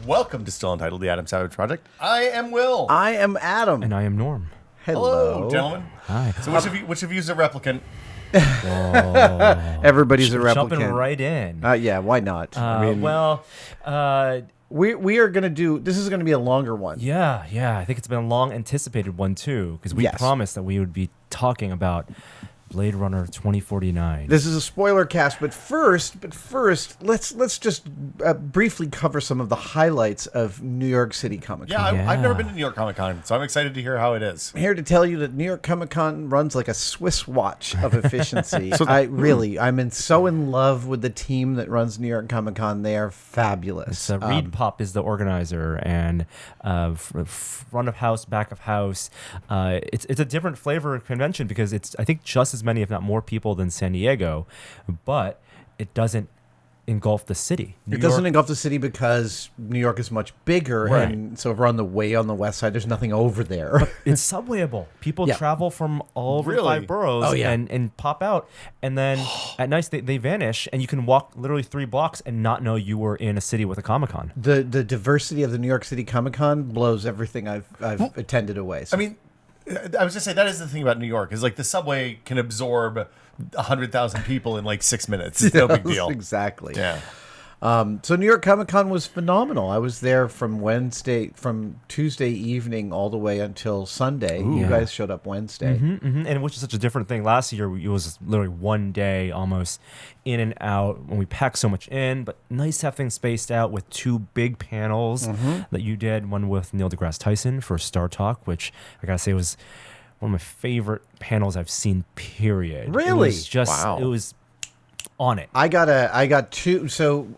Welcome to Still Untitled, the Adam Savage Project. I am Will. I am Adam. And I am Norm. Hello, gentlemen. Hi. So which of you is a replicant? Everybody's a replicant. Jumping right in. Yeah, why not? We are going to do, this is going to be a longer one. Yeah. I think it's been a long anticipated one too, because we promised that we would be talking about Blade Runner 2049. This is a spoiler cast, but first, let's just briefly cover some of the highlights of New York City Comic Con. Yeah, I've never been to New York Comic Con, so I'm excited to hear how it is. I'm here to tell you that New York Comic Con runs like a Swiss watch of efficiency. I'm so in love with the team that runs New York Comic Con. They are fabulous. Reed Pop is the organizer, and front of house, back of house. It's a different flavor of convention because it's, I think, just as many, if not more people than San Diego, but it doesn't engulf the city. It doesn't engulf the city because New York is much bigger, right. And so if we're on the west side, there's nothing over there. But it's subwayable. People travel from all over the 5 boroughs and pop out, and then at night they vanish, and you can walk literally 3 blocks and not know you were in a city with a Comic-Con. The diversity of the New York City Comic-Con blows everything I've attended away. So. I mean, I was just saying that is the thing about New York is like the subway can absorb 100,000 people in like 6 minutes. It's no big deal. Exactly. Yeah. So New York Comic Con was phenomenal. I was there from Tuesday evening all the way until Sunday. You guys showed up Wednesday. And which is such a different thing. Last year, it was literally one day almost in and out when we packed so much in, but nice to have things spaced out with 2 big panels that you did. One with Neil deGrasse Tyson for Star Talk, which I gotta say was one of my favorite panels I've seen, period. Really? It was just, it was on it. I got 2. So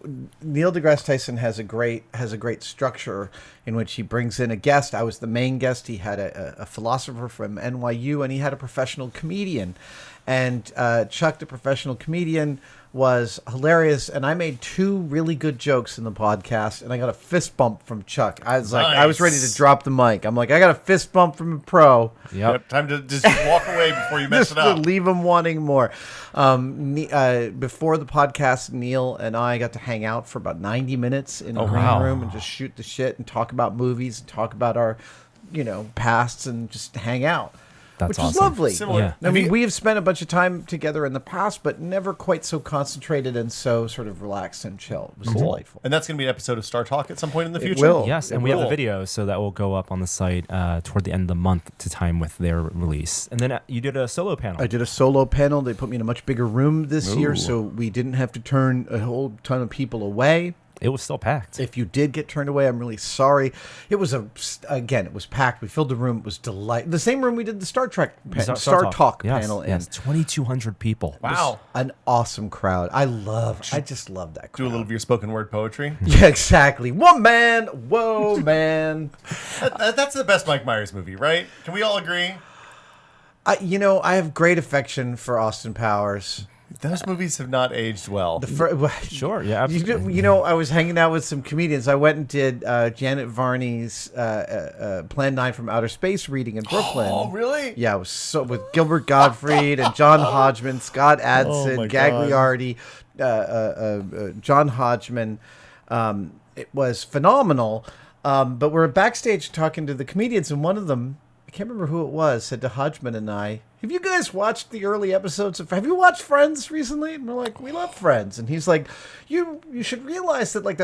Neil deGrasse Tyson has a great structure in which he brings in a guest. I was the main guest. He had a philosopher from NYU, and he had a professional comedian. And Chuck, the professional comedian, was hilarious. And I made 2 really good jokes in the podcast, and I got a fist bump from Chuck. I was I was ready to drop the mic. I'm like, I got a fist bump from a pro. Yep. Time to just walk away before you mess it up. To leave him wanting more. Before the podcast, Neil and I got to hang out for about 90 minutes in a green room and just shoot the shit and talk about movies and talk about our, pasts and just hang out. That's which awesome. is lovely. Similar. Yeah. I mean, we have spent a bunch of time together in the past, but never quite so concentrated and so sort of relaxed and chill. It was delightful. And that's going to be an episode of Star Talk at some point in the future? Will. Yes, and we have the video, so that will go up on the site toward the end of the month to time with their release. And then you did a solo panel. I did a solo panel. They put me in a much bigger room this year, so we didn't have to turn a whole ton of people away. It was still packed. If you did get turned away, I'm really sorry. It was it was packed. We filled the room. It was delightful. The same room we did the Star Talk panel in. Yes, 2,200 people. Wow. An awesome crowd. I just love that crowd. Do a little of your spoken word poetry. Yeah, exactly. One man, whoa, man. That's the best Mike Myers movie, right? Can we all agree? I have great affection for Austin Powers. Those movies have not aged well. Sure, yeah, absolutely. I was hanging out with some comedians. I went and did Janet Varney's Plan 9 from Outer Space reading in Brooklyn. Oh, really? Yeah, it was with Gilbert Gottfried and John Hodgman, Scott Adson, Gagliardi, John Hodgman. It was phenomenal. But we're backstage talking to the comedians, and one of them, I can't remember who it was, said to Hodgman and I, have you guys watched the early episodes have you watched Friends recently? And we're like, we love Friends. And he's like, you should realize that like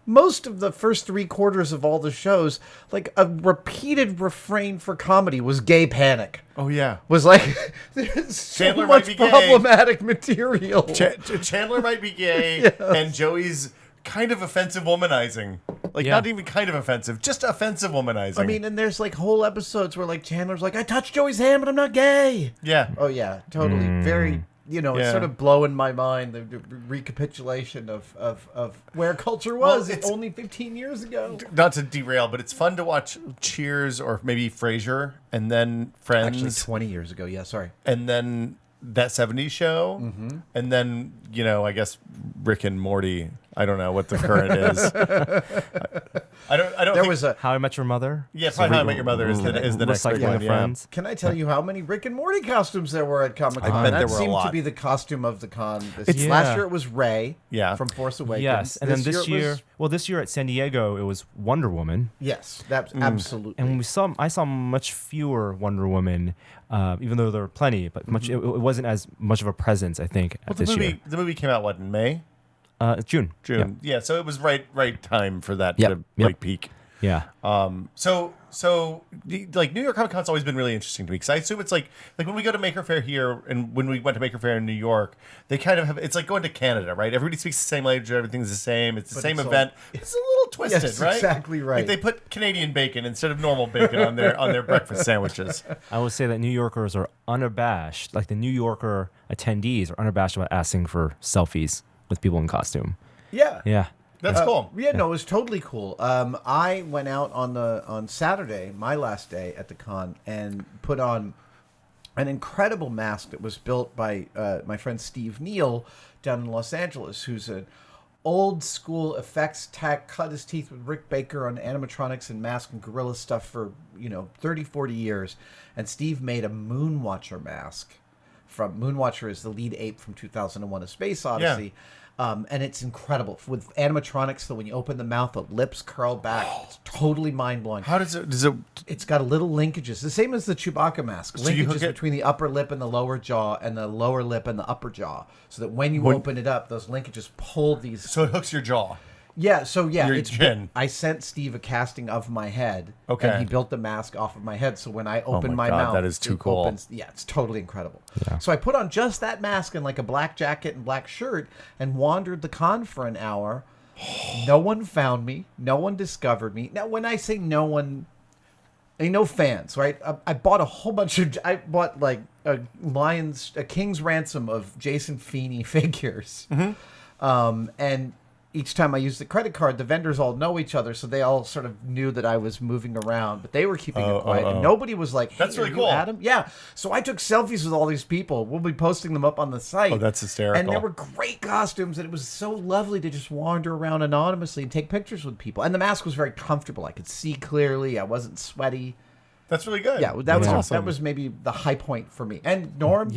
most of the first 3/4 of all the shows, like a repeated refrain for comedy was gay panic. Oh, yeah. Was like, there's so much problematic material. Chandler might be gay, and Joey's kind of offensive womanizing. Not even kind of offensive, just offensive womanizing. I mean, and there's like whole episodes where like Chandler's like, I touched Joey's hand, but I'm not gay. Yeah. Oh, yeah, totally. Very, it's sort of blowing my mind, the recapitulation of where culture was only 15 years ago. Not to derail, but it's fun to watch Cheers or maybe Frasier and then Friends. Actually, 20 years ago, yeah, sorry. And then That 70s Show, and then, I guess Rick and Morty. I don't know what the current is. I don't. There think, was a. How I Met Your Mother. Yeah, probably How I Met Your Mother is the next like big one one. of Yeah. Friends. Can I tell you how many Rick and Morty costumes there were at Comic Con? I bet that there were a seemed to lot. be the costume of the con. Yeah. Last year it was Ray. Yeah. From Force Awakens. Yes, and then this it year, was- this year at San Diego, it was Wonder Woman. yes, that's absolutely. And I saw much fewer Wonder Woman, even though there were plenty, but much it wasn't as much of a presence, I think, Well, this year. the movie came out in May. June. June. Yeah. So it was right time for that Yep. to Yep. peak. Yeah. So New York Comic Con's always been really interesting to me because I assume it's like when we go to Maker Faire here and when we went to Maker Faire in New York, they kind of have it's like going to Canada, right? Everybody speaks the same language, everything's the same, it's the same event. It's a little twisted, Yes, right? exactly right. Like they put Canadian bacon instead of normal bacon on their breakfast sandwiches. I would say that New Yorkers are unabashed, like the New Yorker attendees are unabashed about asking for selfies with people in costume. yeah. Yeah. That's cool. Yeah, no, it was totally cool. I went out on Saturday, my last day at the con, and put on an incredible mask that was built by my friend Steve Neal down in Los Angeles, who's an old school effects tech, cut his teeth with Rick Baker on animatronics and mask and gorilla stuff for 30, 40 years. And Steve made a Moonwatcher mask. From Moonwatcher is the lead ape from 2001: A Space Odyssey. Yeah. And it's incredible with animatronics. So when you open the mouth, the lips curl back. It's totally mind blowing. How does it? It's got little linkages, the same as the Chewbacca mask. So you hook Linkages it- between the upper lip and the lower jaw, and the lower lip and the upper jaw, so that when you open it up, those linkages pull these. So it hooks your jaw. Yeah, so Your it's chin. I sent Steve a casting of my head. Okay. And he built the mask off of my head, so when I open my my God, mouth, that is too it cool. opens- yeah, it's totally incredible. Yeah. So I put on just that mask and like a black jacket and black shirt and wandered the con for an hour. No one found me. No one discovered me. Now, when I say no one, no fans, right? I bought a whole bunch of. I bought like a King's Ransom of Jason Feeney figures, and each time I used the credit card, the vendors all know each other, so they all sort of knew that I was moving around, but they were keeping it quiet. And nobody was like, hey, That's really are cool. you Adam? Yeah. So I took selfies with all these people. We'll be posting them up on the site. Oh, that's hysterical. And there were great costumes, and it was so lovely to just wander around anonymously and take pictures with people. And the mask was very comfortable. I could see clearly. I wasn't sweaty. That's really good. Yeah, that was awesome. that was maybe the high point for me. And Norm,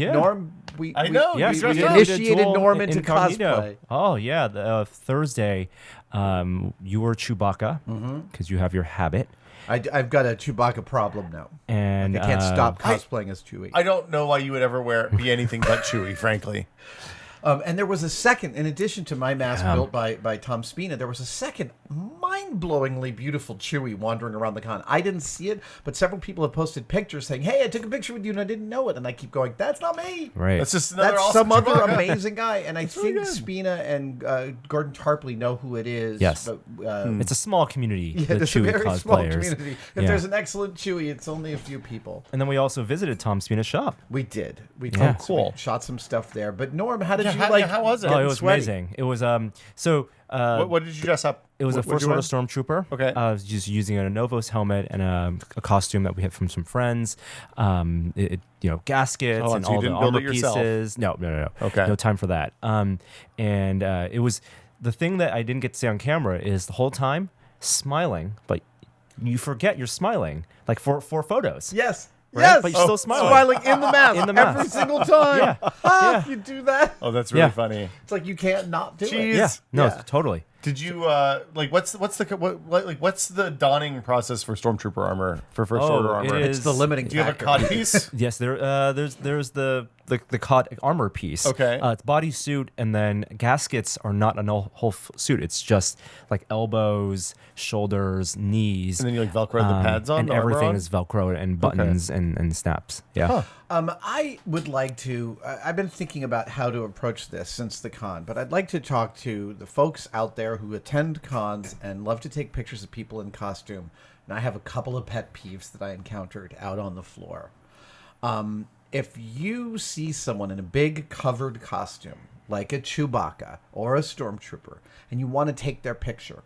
we I know. Yeah, we so we we initiated did dual Norm into incognito. cosplay. Oh yeah, Thursday, you were Chewbacca because you have your habit, I've got a Chewbacca problem now. and I can't stop cosplaying as Chewie. I don't know why you would ever be anything but Chewy, frankly. And there was a second, in addition to my mask built by Tom Spina, there was a second mind-blowingly beautiful Chewie wandering around the con. I didn't see it, but several people have posted pictures saying, hey, I took a picture with you and I didn't know it. And I keep going, that's not me. Right. That's just another That's awesome some other Chewbacca. amazing guy. And I think good. Spina and Gordon Tarpley know who it is. Yes. But, It's a small community. yeah, the it's a Chewy very cosplayers. small community. If Yeah. there's an excellent Chewie, it's only a few people. And then we also visited Tom Spina's shop. We did. We Yeah. did. So Cool. we shot some stuff there. But Norm, how did you how- like? yeah, how was it? Oh, getting it was sweaty? amazing. It was What did you dress up? It was a What'd First you Order wear? Stormtrooper. Okay. I was just using a Novos helmet and a costume that we had from some friends. Gaskets Oh, and so you all the didn't build armor it yourself? pieces. No. Okay. No time for that. It was the thing that I didn't get to say on camera is the whole time smiling, but you forget you're smiling, like for photos. Yes. Right? Yes. But you're still smiling. Smiling in the mask. In the mask. Every single time. Yeah. Ah, you do that. Oh, that's really Yeah. funny. It's like you can't not do Jeez. it. Yeah. No, Yeah. totally. Did you what's the donning process for Stormtrooper armor for First Oh, Order armor? it It's the limiting Do you have a factor. cod piece? Yes, there's the cod armor piece. Okay. It's bodysuit, and then gaskets are not a whole suit. It's just like elbows, shoulders, knees. And then you like Velcro the pads on, and the armor everything on? is Velcro and buttons and snaps. Yeah. I would like to. I've been thinking about how to approach this since the con, but I'd like to talk to the folks out there who attend cons and love to take pictures of people in costume. And I have a couple of pet peeves that I encountered out on the floor. If you see someone in a big covered costume, like a Chewbacca or a Stormtrooper, and you want to take their picture,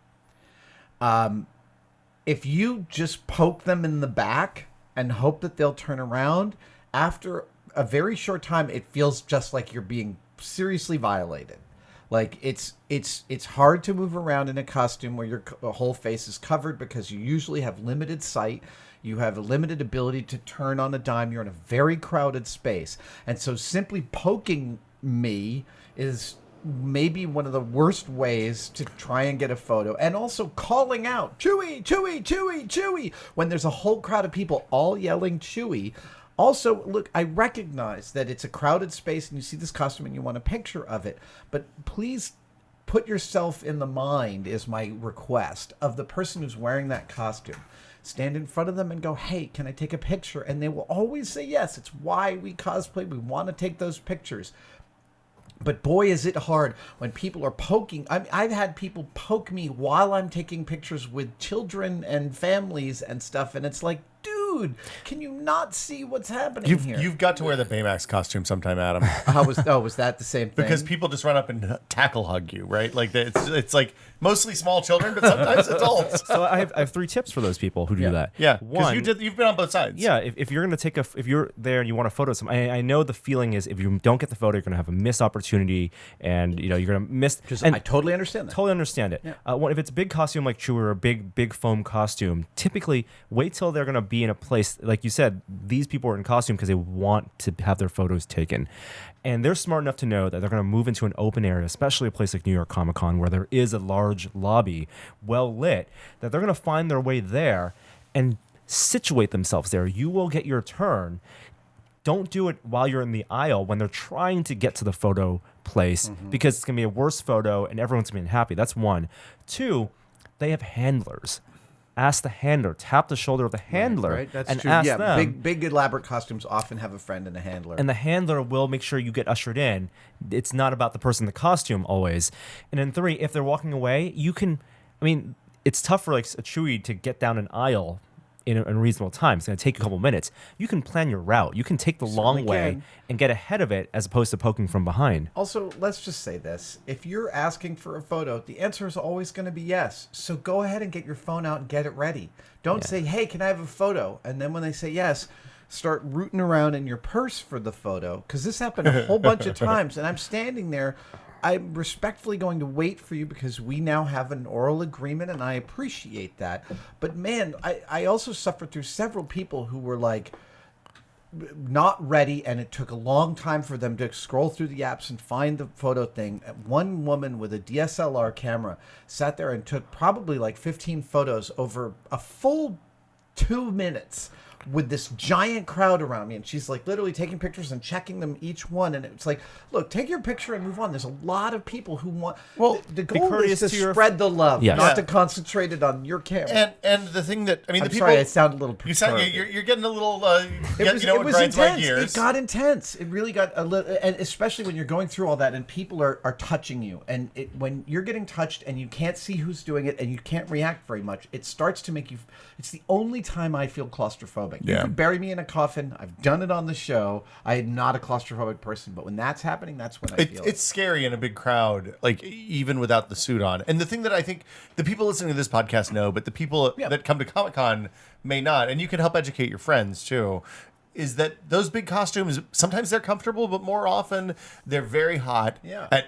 if you just poke them in the back and hope that they'll turn around, after a very short time, it feels just like you're being seriously violated. Like it's hard to move around in a costume where your whole face is covered because you usually have limited sight. You have a limited ability to turn on a dime. You're in a very crowded space. And so simply poking me is maybe one of the worst ways to try and get a photo. And also calling out, Chewie, Chewie, Chewie, Chewie, when there's a whole crowd of people all yelling Chewie. Also, look, I recognize that it's a crowded space and you see this costume and you want a picture of it. But please put yourself in the mind, is my request, of the person who's wearing that costume. Stand in front of them and go, hey, can I take a picture? And they will always say yes. It's why we cosplay. We want to take those pictures. But boy, is it hard when people are poking. I've had people poke me while I'm taking pictures with children and families and stuff. And it's like, dude, can you not see what's happening here? You've got to wear the Baymax costume sometime, Adam. Was that the same thing? Because people just run up and tackle hug you, right? Like it's like mostly small children, but sometimes adults. So I have 3 tips for those people who do that. Yeah, because you've been on both sides. Yeah, if you're gonna if you're there and you want a photo of someone, I know the feeling is if you don't get the photo, you're gonna have a missed opportunity, and you're gonna miss. I totally understand that. Totally understand it. Yeah. If it's a big costume like Chewie or a big foam costume, typically wait till they're gonna be in a place like you said. These people are in costume because they want to have their photos taken. And they're smart enough to know that they're going to move into an open area, especially a place like New York Comic Con, where there is a large lobby, well lit, that they're going to find their way there and situate themselves there. You will get your turn. Don't do it while you're in the aisle when they're trying to get to the photo place, because it's going to be a worse photo and everyone's going to be unhappy. That's 1. 2, they have handlers. Ask the handler. Tap the shoulder of the handler. Right. That's and true. ask them. Big elaborate costumes often have a friend and a handler. And the handler will make sure you get ushered in. It's not about the person in the costume always. And then 3, if they're walking away, you can. I mean, it's tough for like a Chewie to get down an aisle in a reasonable time. It's going to take a couple minutes. You can plan your route. You can take the long way and get ahead of it as opposed to poking from behind. Also, let's just say this. If you're asking for a photo, the answer is always going to be yes. So go ahead and get your phone out and get it ready. Don't say, hey, can I have a photo? And then when they say yes, start rooting around in your purse for the photo. Because this happened a whole bunch of times. And I'm standing there. I'm respectfully going to wait for you because we now have an oral agreement, and I appreciate that. But man, I also suffered through several people who were like not ready, and it took a long time for them to scroll through the apps and find the photo thing. One woman with a DSLR camera sat there and took probably like 15 photos over a full 2 minutes with this giant crowd around me, and she's like literally taking pictures and checking them each one, and it's like, look, take your picture and move on. There's a lot of people who want. Well, the goal is to spread the love, not to concentrate it on your camera. And the thing that I'm sorry, I sound a little. You sound you're getting a little. It was intense. It got intense. It really got a little, and especially when you're going through all that and people are touching you, and when you're getting touched and you can't see who's doing it and you can't react very much, it starts to make you. It's the only time I feel claustrophobic. You could bury me in a coffin. I've done it on the show. I am not a claustrophobic person, but when that's happening, that's when I feel it's scary in a big crowd, like even without the suit on. And the thing that I think the people listening to this podcast know, but the people that come to Comic-Con may not, and you can help educate your friends too, is that those big costumes, sometimes they're comfortable, but more often they're very hot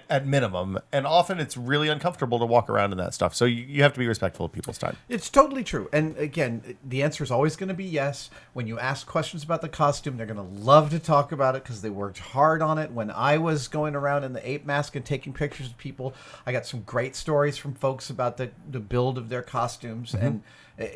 at minimum. And often it's really uncomfortable to walk around in that stuff. So you have to be respectful of people's time. It's totally true. And again, the answer is always going to be yes. When you ask questions about the costume, they're going to love to talk about it because they worked hard on it. When I was going around in the ape mask and taking pictures of people, I got some great stories from folks about the build of their costumes. And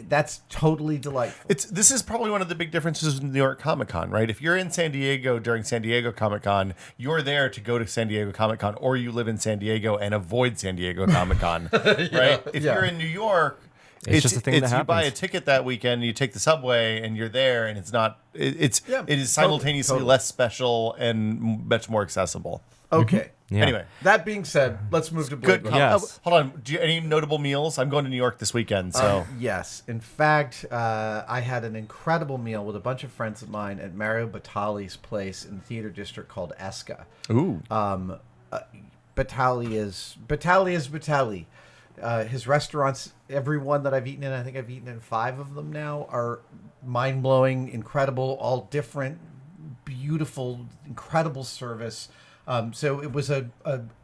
that's totally delightful. This is probably one of the big differences in New York Comic Con, right? If you're in San Diego during San Diego Comic Con, you're there to go to San Diego Comic Con, or you live in San Diego and avoid San Diego Comic Con, right? If you're in New York, it's just a thing that happens. You buy a ticket that weekend, you take the subway, and you're there, and it's not. It is simultaneously less special and much more accessible. Okay. Yeah. Anyway, that being said, let's move to Blade. Yes. Hold on. Do you any notable meals? I'm going to New York this weekend, so yes. In fact, I had an incredible meal with a bunch of friends of mine at Mario Batali's place in the theater district called Esca. Ooh. Batali is Batali. His restaurants, every one that I've eaten in, I think I've eaten in 5 of them now, are mind-blowing, incredible, all different, beautiful, incredible service. So it was a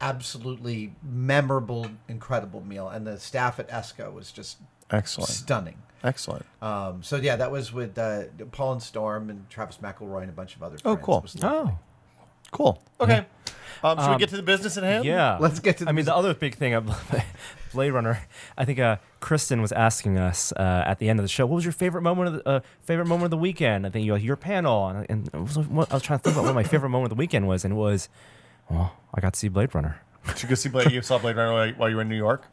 absolutely memorable, incredible meal, and the staff at ESCO was just Excellent. stunning. Excellent. So yeah, that was with Paul and Storm and Travis McElroy and a bunch of other friends. cool. It was lovely. Cool. Okay. Should we get to the business at hand? Yeah. Let's get to the the other big thing of Blade Runner, I think Kristen was asking us at the end of the show, what was your favorite moment of the weekend? I think your panel, and I was trying to think about what my favorite moment of the weekend was, and it was, well, I got to see Blade Runner. Did you go see Blade? You saw Blade Runner while you were in New York?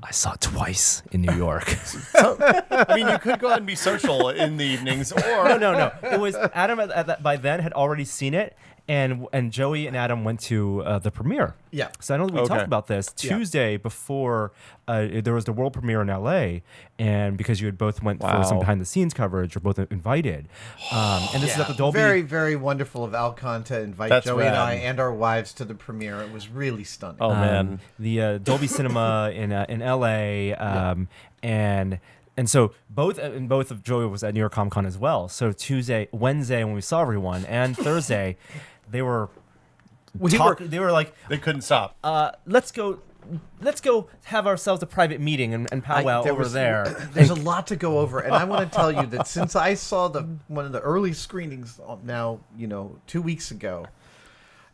I saw it twice in New York. I mean, you could go out and be social in the evenings, or No. It was Adam by then had already seen it, and Joey and Adam went to the premiere. Yeah. So I know that we talked about this Tuesday before there was the world premiere in LA, and because you had both went for some behind the scenes coverage, you're both invited. And this is at the Dolby. Very, very wonderful of Alcon to invite That's Joey rad. and I and our wives to the premiere. It was really stunning. oh man, the Dolby Cinema in LA, and so both of Joey was at New York Comic Con as well. So Wednesday when we saw everyone, and Thursday, they were they were like, they couldn't stop. let's go have ourselves a private meeting and powwow over there. There's a lot to go over, and I want to tell you that since I saw one of the early screenings now, 2 weeks ago,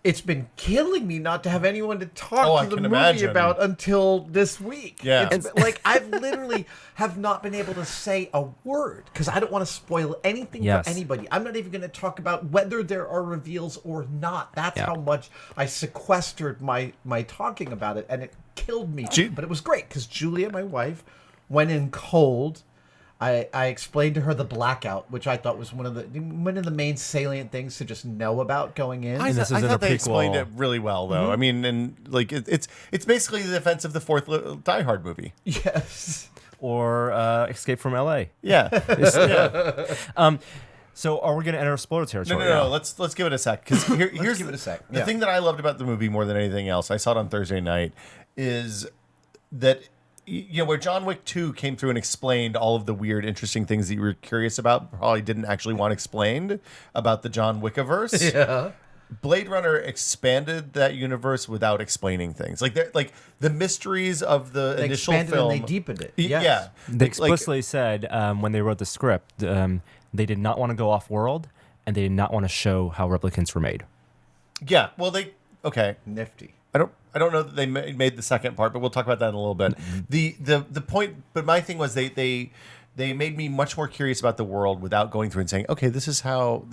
it's been killing me not to have anyone to talk to the movie about until this week. Yeah. It's been, like, I've literally have not been able to say a word because I don't want to spoil anything for anybody. I'm not even going to talk about whether there are reveals or not. That's how much I sequestered my talking about it, and it killed me. But it was great because Julia, my wife, went in cold. I explained to her the blackout, which I thought was one of the main salient things to just know about going in. I this thought isn't a they explained prequel. it really well, though. I mean, and like it's basically the defense of the fourth Die Hard movie. Yes. Or Escape from LA. Yeah. So are we going to enter spoiler territory? No. Let's give it a sec because here's give it a sec. The thing that I loved about the movie more than anything else, I saw it on Thursday night, is that where John Wick 2 came through and explained all of the weird, interesting things that you were curious about, probably didn't actually want explained about the John Wickiverse. Yeah. Blade Runner expanded that universe without explaining things. Like the mysteries of the They initial expanded film. and they deepened it. Yes. Yeah. They explicitly said when they wrote the script, they did not want to go off world, and they did not want to show how replicants were made. Yeah. Well, okay. Nifty. I don't know that they made the second part, but we'll talk about that in a little bit. The point, but my thing was they made me much more curious about the world without going through and saying, okay, this is how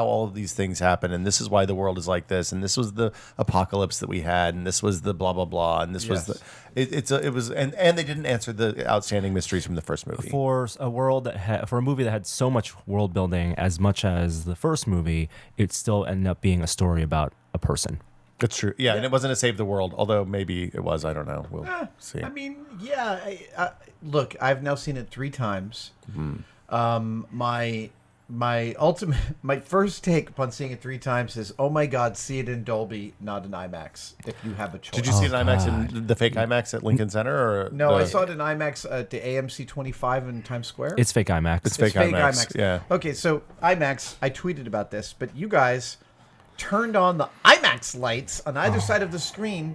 all of these things happen, and this is why the world is like this, and this was the apocalypse that we had, and this was the blah blah blah, and this was the and they didn't answer the outstanding mysteries from the first movie. For a world for a movie that had so much world building as much as the first movie, it still ended up being a story about a person. That's true. Yeah, and it wasn't a save the world, although maybe it was. I don't know. We'll see. I mean, look, I've now seen it 3 times. My first take upon seeing it 3 times is, oh my God, see it in Dolby, not in IMAX, if you have a choice. Did you see it in IMAX in the fake IMAX at Lincoln Center? Or No, I saw it in IMAX at the AMC 25 in Times Square. It's fake IMAX. It's fake IMAX. Yeah. Okay, so IMAX, I tweeted about this, but you guys turned on the IMAX lights on either side of the screen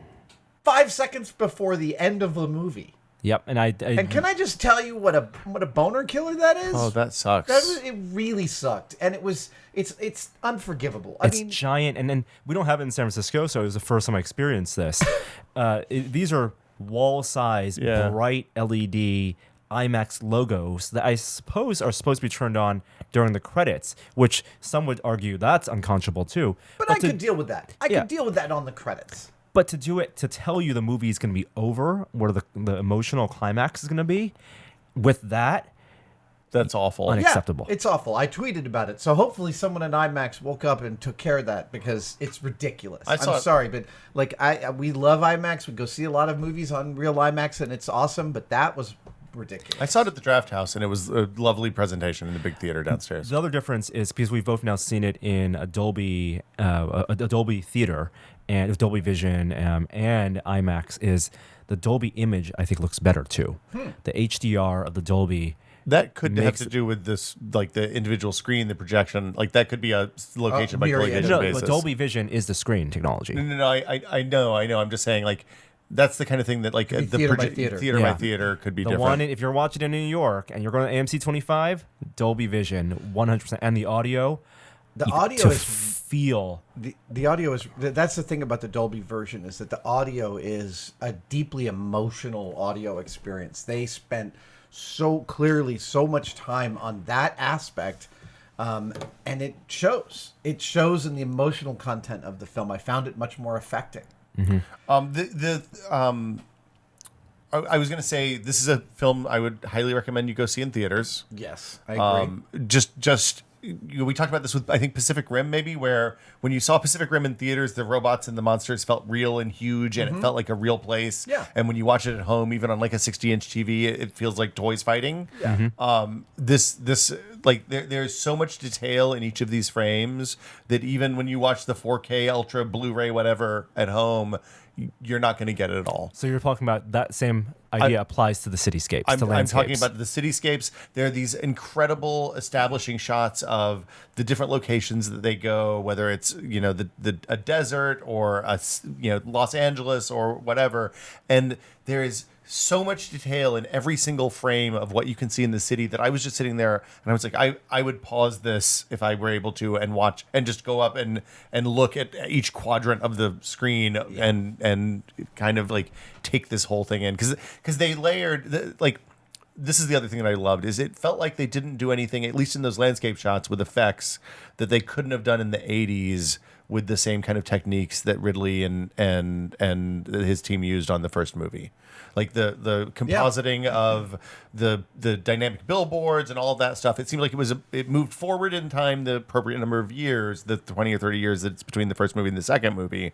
5 seconds before the end of the movie. Yep, And can I just tell you what a boner killer that is? Oh, that sucks. It really sucked, and it's unforgivable. It's giant, and then we don't have it in San Francisco, so it was the first time I experienced this. These are wall-size, bright LED IMAX logos that I suppose are supposed to be turned on during the credits, which some would argue that's unconscionable too. But I could deal with that. I could deal with that on the credits. But to do it, to tell you the movie is going to be over, where the emotional climax is going to be, with that, that's awful. Unacceptable. Yeah, it's awful. I tweeted about it. So hopefully someone at IMAX woke up and took care of that because it's ridiculous. I'm sorry, but like we love IMAX. We go see a lot of movies on real IMAX, and it's awesome. But that was ridiculous. I saw it at the Draft House, and it was a lovely presentation in the big theater downstairs. The other difference is because we've both now seen it in a Dolby theater and with Dolby Vision and IMAX, is the Dolby image I think looks better too. The HDR of the Dolby That could have makes to do with this, like the individual screen, the projection. Like that could be a location by myriad. location No, basis. but Dolby Vision is the screen technology. No, I know. I'm just saying, like, that's the kind of thing that, like, the theater by theater. theater Yeah. by theater could be The different. one, if you're watching in New York and you're going to AMC 25, Dolby Vision, 100%, and the audio. The you- audio to is feel. the audio is that's the thing about the Dolby version is that the audio is a deeply emotional audio experience. They spent so much time on that aspect, and it shows. It shows in the emotional content of the film. I found it much more affecting. I was gonna say this is a film I would highly recommend you go see in theaters. Yes, I agree. Just we talked about this with, I think, Pacific Rim, maybe, where when you saw Pacific Rim in theaters, the robots and the monsters felt real and huge, and it felt like a real place. Yeah. And when you watch it at home, even on like a 60-inch TV, it feels like toys fighting. Yeah. This like there's so much detail in each of these frames that even when you watch the 4K Ultra Blu-ray whatever at home, you're not going to get it at all. So you're talking about that same idea applies to the cityscapes, I'm the landscapes. talking about the cityscapes. There are these incredible establishing shots of the different locations that they go, whether it's a desert or Los Angeles or whatever, and there is so much detail in every single frame of what you can see in the city that I was just sitting there and I was like, I would pause this if I were able to and watch and just go up and look at each quadrant of the screen and kind of like take this whole thing in because they layered like. This is the other thing that I loved is it felt like they didn't do anything, at least in those landscape shots with effects, that they couldn't have done in the 80s with the same kind of techniques that Ridley and his team used on the first movie. Like the compositing of the dynamic billboards and all of that stuff. It seemed like it moved forward in time the appropriate number of years, the 20 or 30 years that's between the first movie and the second movie.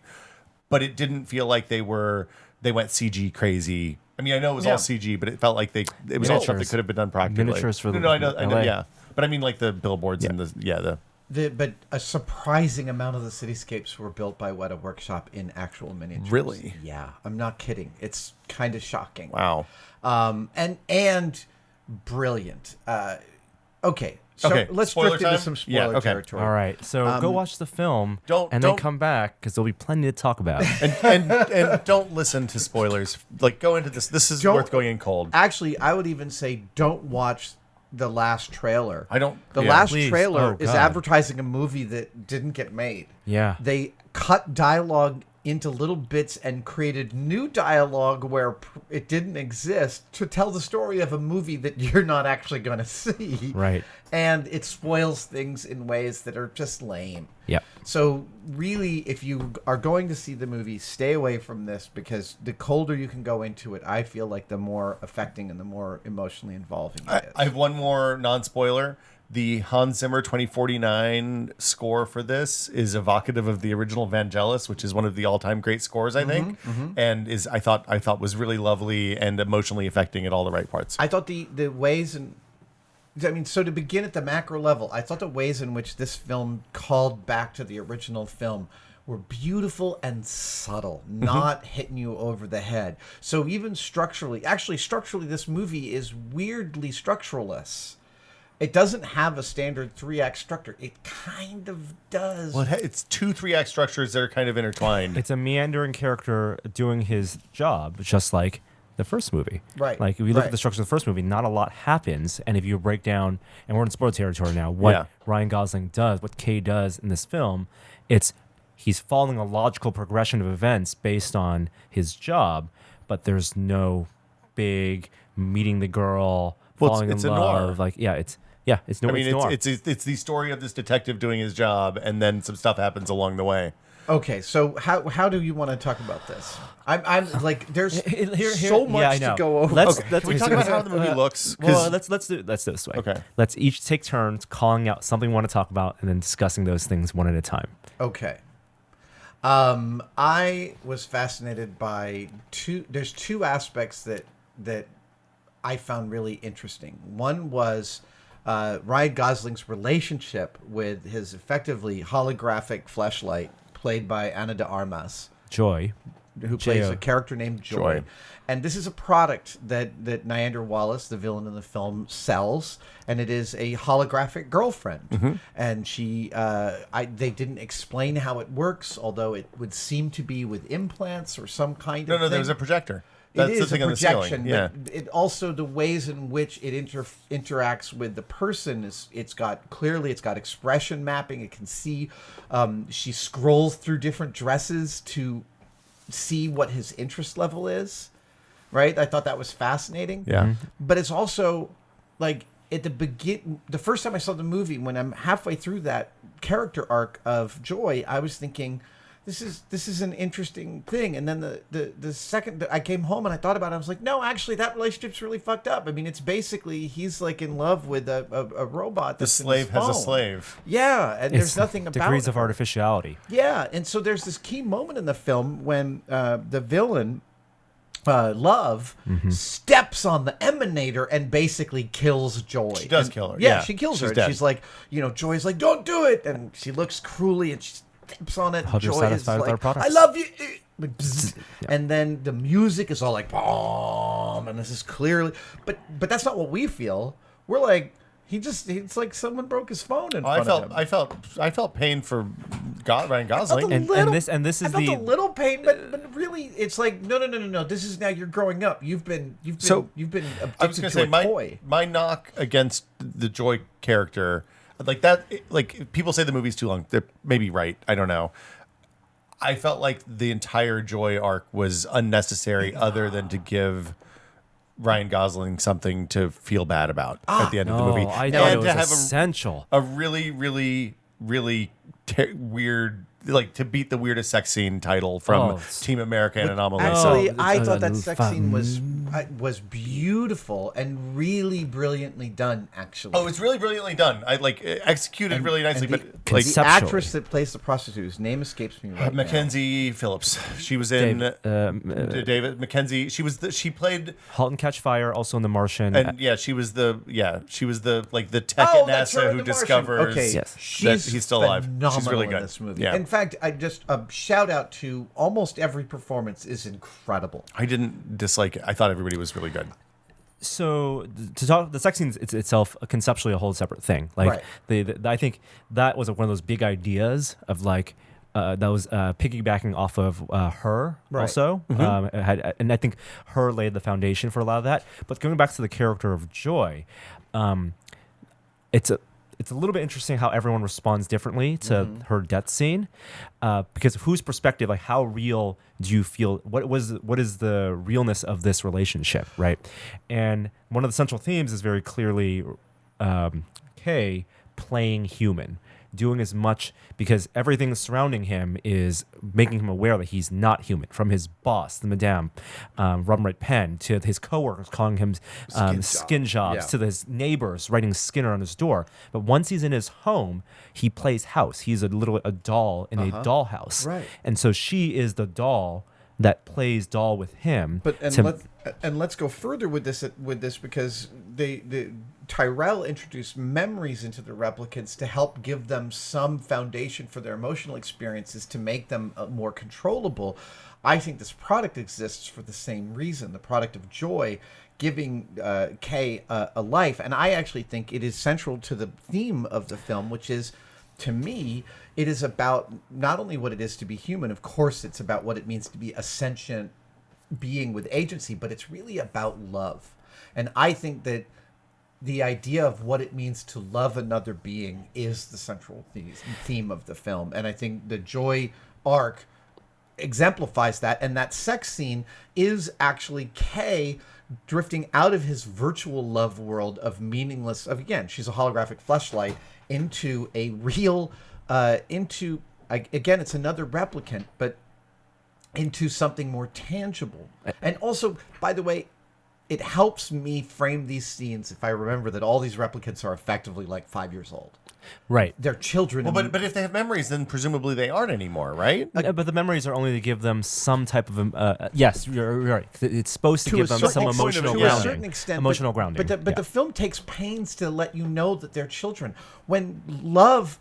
But it didn't feel like they went CG crazy. I mean, I know it was all CG, but it felt like it was all stuff that could have been done practically. Miniatures for the I know, LA. yeah. But I mean, like the billboards and But a surprising amount of the cityscapes were built by Weta Workshop in actual miniatures. Really? Yeah, I'm not kidding. It's kind of shocking. Wow. And brilliant. Okay. So let's spoiler drift time? into some spoiler territory. All right, so go watch the film and then don't- come back because there'll be plenty to talk about. and don't listen to spoilers. Like, go into this. This is worth going in cold. Actually, I would even say don't watch the last trailer. The Yeah. last Please. trailer Oh, is God. advertising a movie that didn't get made. Yeah. They cut dialogue into little bits and created new dialogue where it didn't exist to tell the story of a movie that you're not actually going to see. Right. And it spoils things in ways that are just lame. Yep. So really, if you are going to see the movie, stay away from this because the colder you can go into it, I feel like the more affecting and the more emotionally involving it is. I have one more non-spoiler. The Hans Zimmer 2049 score for this is evocative of the original Vangelis, which is one of the all-time great scores, I think, and I thought was really lovely and emotionally affecting at all the right parts. I thought the ways and so to begin at the macro level, I thought the ways in which this film called back to the original film were beautiful and subtle, not hitting you over the head. So even structurally, this movie is weirdly structureless. It doesn't have a standard 3-act structure. It kind of does. Well, it's 2 3-act structures that are kind of intertwined. It's a meandering character doing his job, just like the first movie. Right. Like, if you look at the structure of the first movie, not a lot happens. And if you break down, and we're in spoiler territory now, what Ryan Gosling does, what Kay does in this film, he's following a logical progression of events based on his job, but there's no big meeting the girl, falling it's in a love. noir. It's noir. It's the story of this detective doing his job, and then some stuff happens along the way. Okay, so how do you want to talk about this? I'm like, there's Here- so much to go over. Can we talk about how the movie looks? 'Cause- Well, let's do it this way. Okay. Let's each take turns calling out something we want to talk about and then discussing those things one at a time. Okay. I was fascinated by there's two aspects that I found really interesting. One was Ryan Gosling's relationship with his effectively holographic fleshlight played by Ana de Armas. Joy. who plays Joy. a character named Joy. Joy. And this is a product that Niander Wallace, the villain in the film, sells, and it is a holographic girlfriend. And she, they didn't explain how it works, although it would seem to be with implants or some kind of No, thing. there's a projector. That's It the is thing a on the ceiling. projection, Yeah. but it also the ways in which it interacts with the person is it's got expression mapping. It can see. She scrolls through different dresses to see what his interest level is. Right, I thought that was fascinating. Yeah. But it's also like at the first time I saw the movie, when I'm halfway through that character arc of Joy, I was thinking, this is an interesting thing. And then the second that I came home and I thought about it, I was like, no, actually, that relationship's really fucked up. I mean, it's basically he's like in love with a robot. The That's in slave his has a phone. slave. Yeah, and there's nothing about degrees of her. artificiality. Yeah, and so there's this key moment in the film when the villain. Love steps on the emanator and basically kills Joy. She does kill her. Yeah, Yeah, she kills her. she's And dead. she's like, Joy's like, don't do it. And she looks cruelly and she steps on it. Hope you're Joy is satisfied with like, our products. I love you. Like, bzz. And then the music is all like, boom. And this is clearly, but that's not what we feel. We're like, it's like someone broke his phone in front of him. I felt pain for Ryan I felt Gosling. a And little- this is I felt the a little pain, but really, it's like no. This is now you're growing up. You've been addicted I was going to to say a toy. my knock against the Joy character, like that, like people say the movie's too long. They're maybe right. I don't know. I felt like the entire Joy arc was unnecessary, other than to give Ryan Gosling something to feel bad about at the end of the movie, I and thought it was to have essential. a really, really, really weird, like to beat the weirdest sex scene title from Team America and Anomaly. Actually, Oh, I thought that it's sex scene was beautiful and really brilliantly done. Actually, Oh, it's really brilliantly done. I like executed really nicely, and but like the Conceptually. actress that plays the prostitute, whose name escapes me right now. Mackenzie Phillips. She was in David Mackenzie. She played *Halt and Catch Fire*, also in *The Martian*. and she was the like the tech Oh, at that's her NASA in who The Martian. discovers Okay, Yes. she's that he's still alive. phenomenal She's really good. in this movie. Yeah. In fact, I just shout out to almost every performance is incredible. I didn't dislike it. I thought everybody was really good. So to talk, the sex scene itself conceptually a whole separate thing. Like I think that was one of those big ideas of like that was piggybacking off of her also, and I think her laid the foundation for a lot of that. But going back to the character of Joy, it's a little bit interesting how everyone responds differently to her death scene, because of whose perspective, like how real do you feel? What is the realness of this relationship, right? And one of the central themes is very clearly Kay playing human, doing as much because everything surrounding him is making him aware that he's not human. From his boss, the Madame, Robin Wright Penn, to his coworkers calling him skin jobs, to his neighbors writing Skinner on his door. But once he's in his home, he plays house. He's a doll in a dollhouse, Right. and so she is the doll that plays doll with him. Let's go further with this because Tyrell introduced memories into the replicants to help give them some foundation for their emotional experiences to make them more controllable. I think this product exists for the same reason, the product of Joy giving Kay a life. And I actually think it is central to the theme of the film, which is, to me, it is about not only what it is to be human, of course it's about what it means to be a sentient being with agency, but it's really about love. And I think that the idea of what it means to love another being is the central theme of the film. And I think the Joy arc exemplifies that. And that sex scene is actually Kay drifting out of his virtual love world of meaningless, again, she's a holographic fleshlight, into a real, again, it's another replicant, but into something more tangible. And also, by the way, it helps me frame these scenes if I remember that all these replicants are effectively like 5 years old. Right. They're children. Well, but if they have memories, then presumably they aren't anymore, right? But the memories are only to give them some type of yes, you're right. It's supposed to to give a them certain some extent, emotional to grounding. a certain extent, emotional grounding. But the film takes pains to let you know that they're children. When love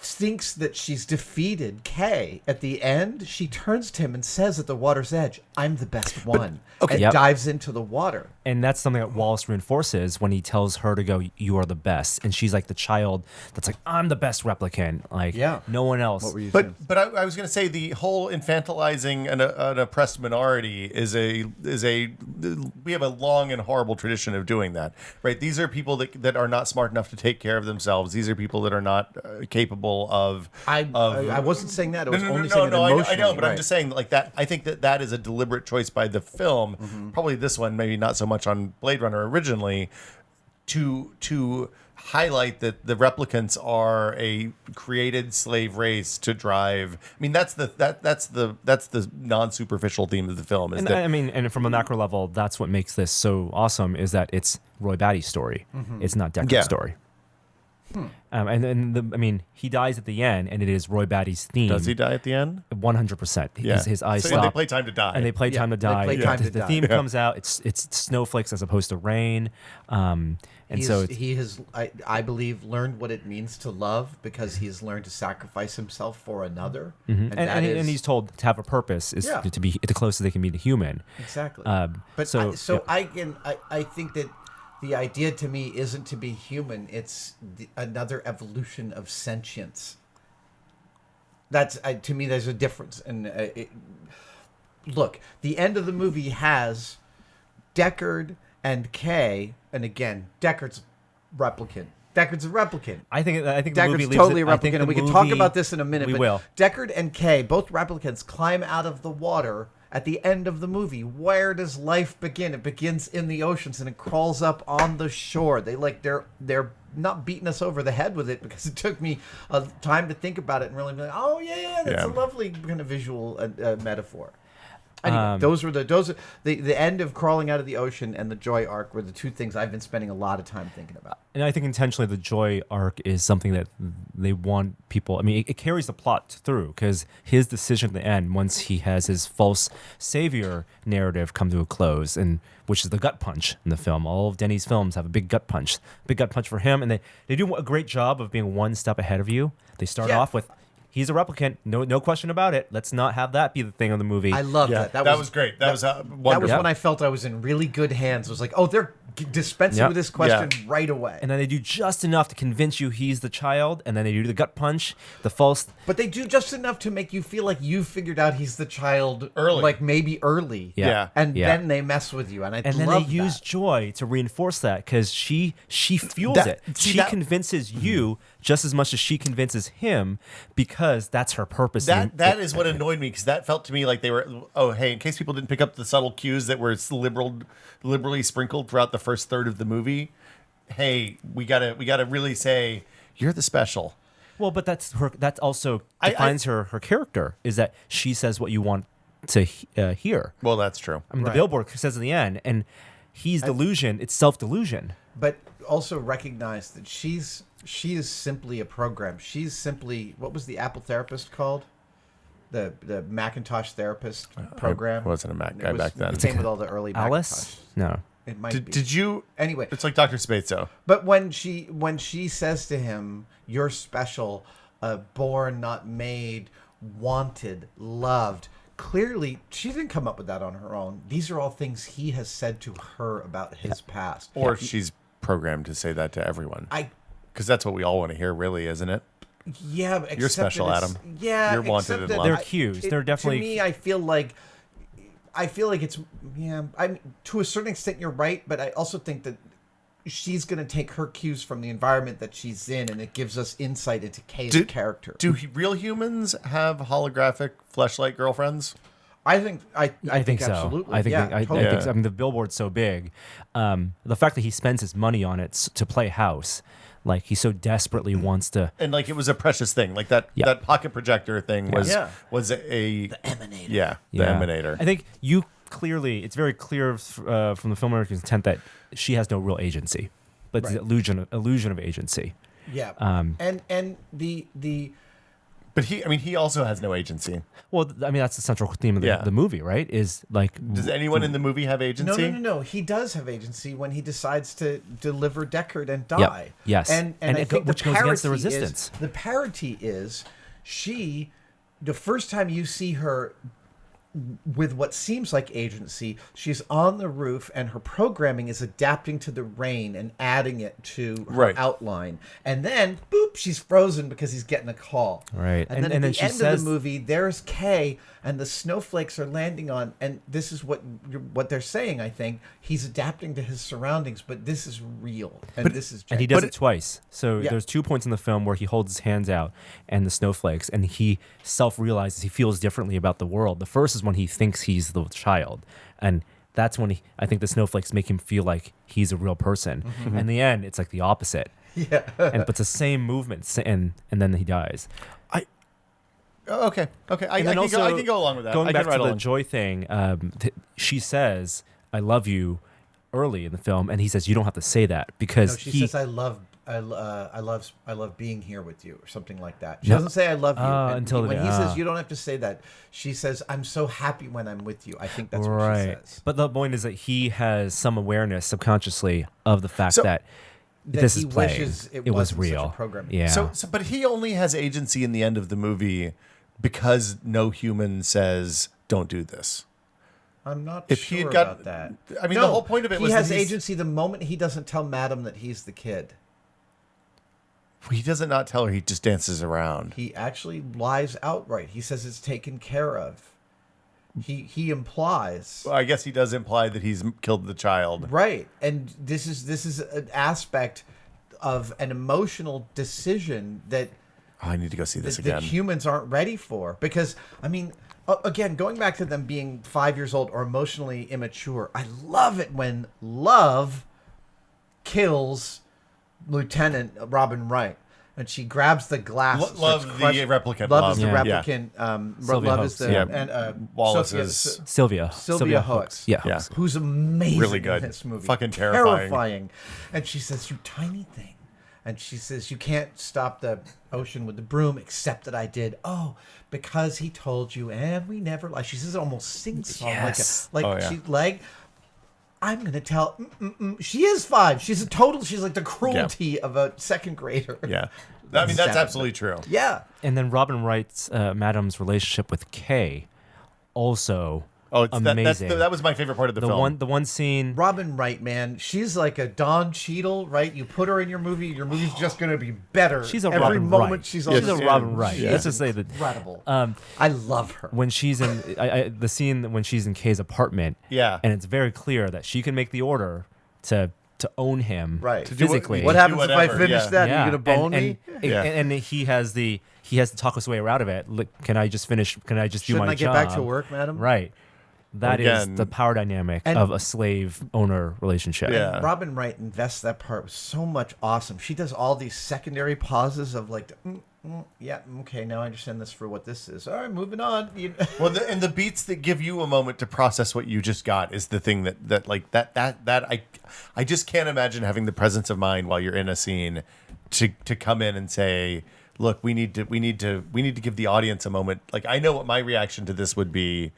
thinks that she's defeated Kay. At the end, she turns to him and says at the water's edge, "I'm the best one," and Yep. dives into the water. And that's something that Wallace reinforces when he tells her to go, "You are the best." And she's like the child that's like, "I'm the best replicant. Like, no one else." What were you saying? But I was going to say the whole infantilizing an oppressed minority is a we have a long and horrible tradition of doing that, right? These are people that are not smart enough to take care of themselves. These are people that are not capable of. I wasn't saying that. I was only saying no, that emotionally. I know, but right. I'm just saying like that. I think that is a deliberate choice by the film. Probably this one, maybe not so much on Blade Runner originally, to highlight that the replicants are a created slave race to drive. I mean, that's the non-superficial theme of the film. Is And that I mean, and from a macro level, that's what makes this so awesome is that it's Roy Batty's story. It's not Deckard's story. I mean, he dies at the end, and it is Roy Batty's theme. does he die at the end? 100%. Yeah. His eyes So stop. they play Time to Die. And they play Time to Die. They play Time to The Die. theme comes out. It's snowflakes as opposed to rain. And so it's, he has, I believe, learned what it means to love because he has learned to sacrifice himself for another. and he's told to have a purpose is to be the closest they can be to human. Exactly. But I think that the idea to me isn't to be human. It's another evolution of sentience. That's to me. There's a difference. And look, the end of the movie has Deckard and Kay, and again, Deckard's replicant. Deckard's a replicant. I think the movie Deckard's leaves totally it, a I think replicant, the and we can talk movie- about this in a minute. We but will. Deckard and Kay, both replicants, climb out of the water at the end of the movie. Where does life begin? It begins in the oceans, and it crawls up on the shore. They're not beating us over the head with it because it took me a time to think about it and really be like, oh yeah, that's a lovely kind of visual metaphor. Anyway, those are the end of crawling out of the ocean and the joy arc were the two things I've been spending a lot of time thinking about. And I think intentionally the joy arc is something that they want people. I mean, it carries the plot through because his decision at the end, once he has his false savior narrative come to a close, and which is the gut punch in the film. All of Denny's films have a big gut punch for him, and they do a great job of being one step ahead of you. They start off with, he's a replicant, no question about it. Let's not have that be the thing of the movie. I love that. That was great. That was wonderful. That was when I felt I was in really good hands. I was like, oh, they're dispensing with this question right away. And then they do just enough to convince you he's the child, and then they do the gut punch, the false. But they do just enough to make you feel like you figured out he's the child early, like maybe early. Yeah. And then they mess with you, and I and then love they use that. joy to reinforce that because she fuels it. She convinces you just as much as she convinces him because that's her purpose. That is what annoyed me because that felt to me like they were. Oh, hey! In case people didn't pick up the subtle cues that were liberally sprinkled throughout the first third of the movie. Hey, we gotta really say you're the special. Well, but that's her. That also defines her character is that she says what you want to hear. Well, that's true. I mean, the billboard says in the end, and he's delusion. It's self-delusion. But also recognize that she is simply a program. She's simply, what was the Apple therapist called? The Macintosh therapist program. I wasn't a Mac guy back then. It came with all the early Alice? Macintosh. No. It might be. Did you? Anyway, It's like Dr. Spatzo. but when she says to him, "You're special, born, not made, wanted, loved." Clearly, she didn't come up with that on her own. These are all things he has said to her about his past. Or she's programmed to say that to everyone. Because that's what we all want to hear, really, isn't it? Yeah, You're special, Adam. Yeah, You're wanted and loved. They're cues. They're definitely. To me, I feel like it's to a certain extent you're right, but I also think that she's going to take her cues from the environment that she's in, and it gives us insight into Kay's character. Do real humans have holographic fleshlight girlfriends? I think so. Absolutely. I think totally. I think so. I mean, the billboard's so big. The fact that he spends his money on it to play house, like he so desperately wants to. And like it was a precious thing, like that pocket projector thing was the emanator. Yeah, the emanator. I think it's very clear from the filmmaker's intent that she has no real agency, but it's the illusion of agency. Yeah. And the But But he also has no agency. Well, I mean, that's the central theme of Yeah. the movie, right? Is like, Does anyone in the movie have agency? No. He does have agency when he decides to deliver Deckard and die. Yes. And And I it think which the goes against the parity resistance. the parity is the first time you see her with what seems like agency, she's on the roof and her programming is adapting to the rain and adding it to her Right. outline. And then, boop, she's frozen because he's getting a call. Right. And then And at then the she end says- of the movie, there's Kay and the snowflakes are landing on, and this is what they're saying, I think. He's adapting to his surroundings, but this is real. And this is And he genuine. does it twice. So Yeah. there's 2 points in the film where he holds his hands out and the snowflakes, and he self-realizes he feels differently about the world. The first is when he thinks he's the child, and that's when I think the snowflakes make him feel like he's a real person. Mm-hmm. And in the end, it's like the opposite. Yeah. But it's the same movement, and then he dies. Okay. I And then can go along with that. Going I back can ride to the along. Joy thing, she says, "I love you," early in the film, and he says, "You don't have to say that," because No, she he says, I love being here with you," or something like that. She No. doesn't say "I love you." And until when the- he says, "You don't have to say that," she says, "I'm so happy when I'm with you." I think that's what she says. But the point is that he has some awareness subconsciously of the fact So- that That this he is playing. wishes it was wasn't such a real. program. Yeah. So, but he only has agency in the end of the movie because no human says, "Don't do this." I'm not If he sure had got- about that. I mean, the whole point of it was he has that he's- agency the moment he doesn't tell Madam that he's the kid. He doesn't not tell her. He just dances around. He actually lies outright. He says it's taken care of. He implies. Well, I guess he does imply that he's killed the child. Right. And this is an aspect of an emotional decision that Oh, I need to go see this that again. humans aren't ready for. Because, I mean, again, going back to them being 5 years old or emotionally immature, I love it when love kills Lieutenant Robin Wright. And she grabs the glass. and Love starts the crushing- replicant, Love love. is the Yeah. replicant. Sylvia love is Hoeks, the yeah. and Wallace's- Sylvia Hoeks. Yeah. Yeah. Who's amazing Really good. in this movie. Fucking terrifying. Terrifying. And she says, "You tiny thing." And she says, "You can't stop the ocean with the broom, except that I did." "Oh, because he told you, and we never lie." She says it almost sing-song. Yes. Like Oh, yeah. she's like, "I'm going to tell." She is 5. She's like the cruelty of a second grader. Yeah. I mean, that's Seven. absolutely true. Yeah. And then Robin Wright's Madam's relationship with Kay, also Oh, it's amazing. that was my favorite part of the film. the one scene. Robin Wright, man, she's like a Don Cheadle, right? You put her in your movie's just going to be better. She's a every Robin moment Wright. she's on She's a screen. Robin Wright. She Let's is just say that. incredible. Um, I love her. when she's in the scene when she's in Kay's apartment, Yeah. and it's very clear that she can make the order to own him, Right. To do what- physically. What do happens if I whatever, finish yeah. that? Yeah. Are you going to bone and, me? Yeah. and he has to talk his way out of it. Look, can I just finish? Can I just Shouldn't do my I get job? back to work, madam? Right. That is Again- the power dynamic And- of a slave owner relationship. Yeah. Robin Wright invests that part with so much awesome. She does all these secondary pauses of like, yeah, okay, now I understand this for what this is. All right, moving on. Well, and the beats that give you a moment to process what you just got is the thing that I just can't imagine having the presence of mind while you're in a scene to come in and say, look, we need to give the audience a moment. Like, I know what my reaction to this would be.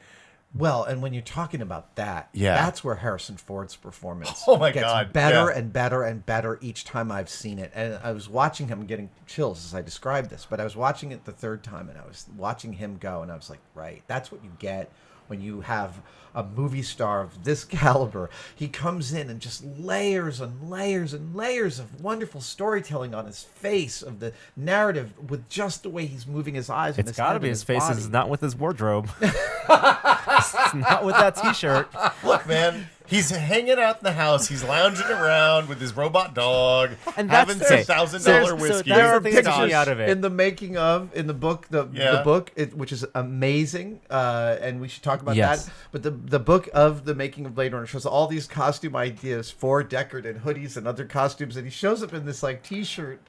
Well, and when you're talking about that, Yeah. that's where Harrison Ford's performance Oh my gets God, better yeah. and better and better each time I've seen it. And I was watching him getting chills as I described this, but I was watching it the third time and I was watching him go and I was like, right, that's what you get when you have a movie star of this caliber. He comes in and just layers and layers and layers of wonderful storytelling on his face of the narrative with just the way he's moving his eyes. and It's his got to head be and his face. body. It's not with his wardrobe. It's not with that T-shirt. Look, man, he's hanging out in the house. He's lounging around with his robot dog, And that's having it. some $1,000 So whiskey. that's There are the thing that got pictures me out of it. in the making of in the book the Yeah. book which is amazing and we should talk about Yes. that. But the book of the making of Blade Runner shows all these costume ideas for Deckard and hoodies and other costumes, and he shows up in this like T-shirt.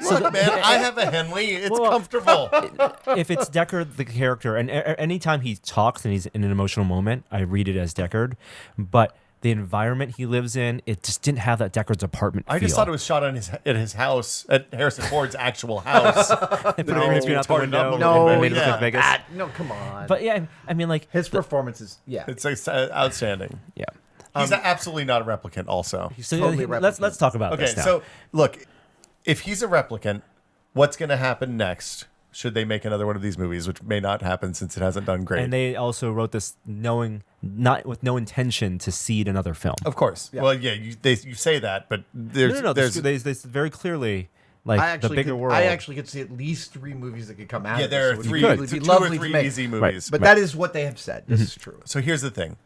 Look, man, I have a Henley. It's Well, comfortable. If it's Deckard, the character, and anytime he talks and he's in an emotional moment, I read it as Deckard. But the environment he lives in, it just didn't have that Deckard's apartment I feel. just thought it was shot on at his house, at Harrison Ford's actual house. They put a green screen out the torn up window a No, little and bit. made it look like Vegas. No, come on. But yeah, I mean, like, his performance is It's like outstanding. yeah. He's absolutely not a replicant. Also, So totally let's talk about okay. this now. So look, if he's a replicant, what's going to happen next? Should they make another one of these movies, which may not happen since it hasn't done great? And they also wrote this with no intention to seed another film. Of course. Yeah. Well, yeah, you say that, but there's No. there's They very clearly like the bigger world. I actually could see at least 3 movies that could come out. yeah, of there are this. It would three, be two, really two or lovely to three make. easy movies. But that is what they have said. This is true. So here's the thing.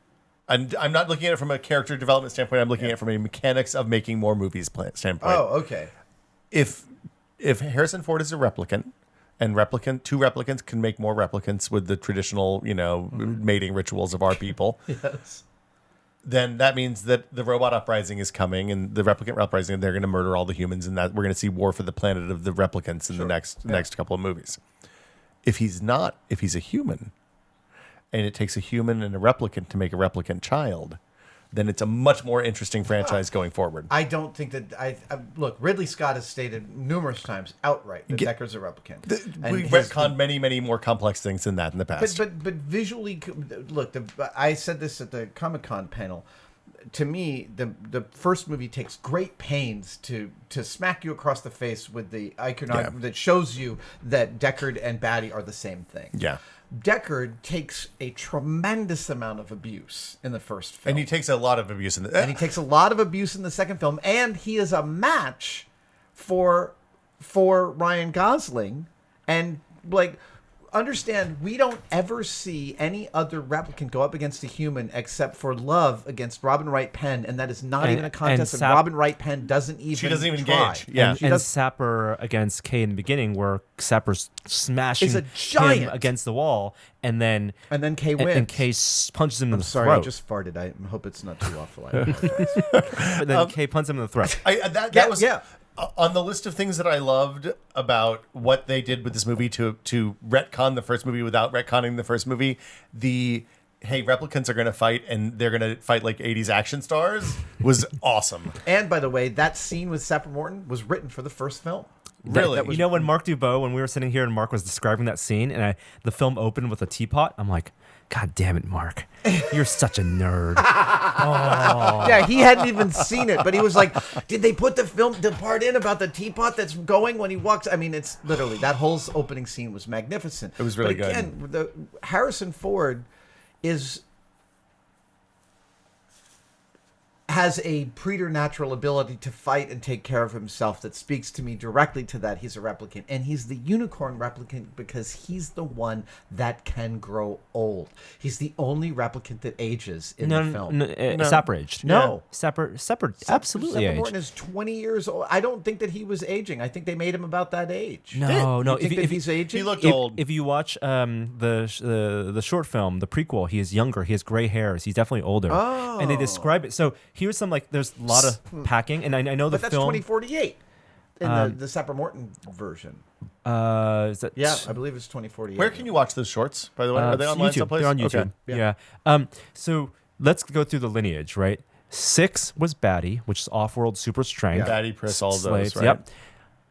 I'm not looking at it from a character development standpoint. I'm looking at it from a mechanics of making more movies standpoint. Oh, okay. If Harrison Ford is a replicant, and two replicants can make more replicants with the traditional, mating rituals of our people, Yes. then that means that the robot uprising is coming, and the replicant uprising, they're going to murder all the humans, and that we're going to see war for the planet of the replicants in the next couple of movies. If he's a human, and it takes a human and a replicant to make a replicant child, then it's a much more interesting franchise going forward. I don't think that look. Ridley Scott has stated numerous times outright that Deckard's a replicant. We've retconned many, many more complex things than that in the past. But visually, look. I said this at the Comic-Con panel. To me, the first movie takes great pains to smack you across the face with the iconography that shows you that Deckard and Batty are the same thing. Yeah. Deckard takes a tremendous amount of abuse in the first film. And he takes a lot of abuse in the... And he takes a lot of abuse in the second film, and he is a match for Ryan Gosling. And understand, we don't ever see any other replicant go up against a human except for Love against Robin Wright Penn, and that is not even a contest. And Robin Wright Penn doesn't even. She doesn't even try. engage. Yeah, and Sapper against Kay in the beginning, where Sapper's smashing Is a giant. him against the wall, and then Kay wins. and Kay punches him in the Sorry, throat. I just farted. I hope it's not too awful. I apologize. But then Kay punches him in the throat. That was on the list of things that I loved about what they did with this movie to retcon the first movie without retconning the first movie. Hey, replicants are going to fight, and they're going to fight like 80s action stars was awesome. And by the way, that scene with Sapper Morton was written for the first film. Really? You know, when Mark Dubois, when we were sitting here and Mark was describing that scene, and the film opened with a teapot, I'm like, God damn it, Mark. You're such a nerd. Yeah, he hadn't even seen it, but he was like, did they put the part in about the teapot that's going when he walks? I mean, it's literally, that whole opening scene was magnificent. It was really but again, the Harrison Ford has a preternatural ability to fight and take care of himself that speaks to me directly to that. He's a replicant, and he's the unicorn replicant because he's the one that can grow old. He's the only replicant that ages in the film. Sapper aged. No. Sapper absolutely Sapper aged. Morton is 20 years old. I don't think that he was aging. I think they made him about that age. No. You think that he's aging? He looked old. If you watch the short film, the prequel, he is younger. He has gray hairs. He's definitely older. Oh. And they describe it. So here's some there's a lot of packing, and I know the But that's film. 2048 in the Sapper Morton version. Is that? Yeah, I believe it's 2048. Where can you watch those shorts, by the way? Are they online YouTube. someplace? They're on YouTube. Okay. Yeah. So let's go through the lineage, right? 6 was Batty, which is off-world super strength. Batty, Priss, all of those, Slaves, right?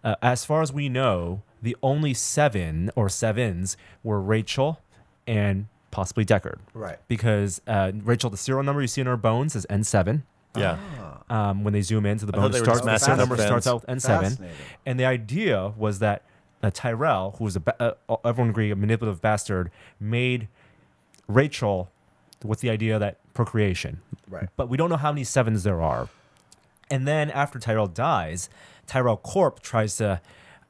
Yep. As far as we know, the only 7 or 7s were Rachel and possibly Deckard. Right. Because Rachel, the serial number you see in her bones is N7. Yeah. When they zoom into the thought bone, they were starts just the massive serial number fans. starts out with N7. Fascinating. And the idea was that Tyrell, who was everyone agreed a manipulative bastard, made Rachel with the idea that procreation. Right. But we don't know how many 7s there are. And then after Tyrell dies, Tyrell Corp tries to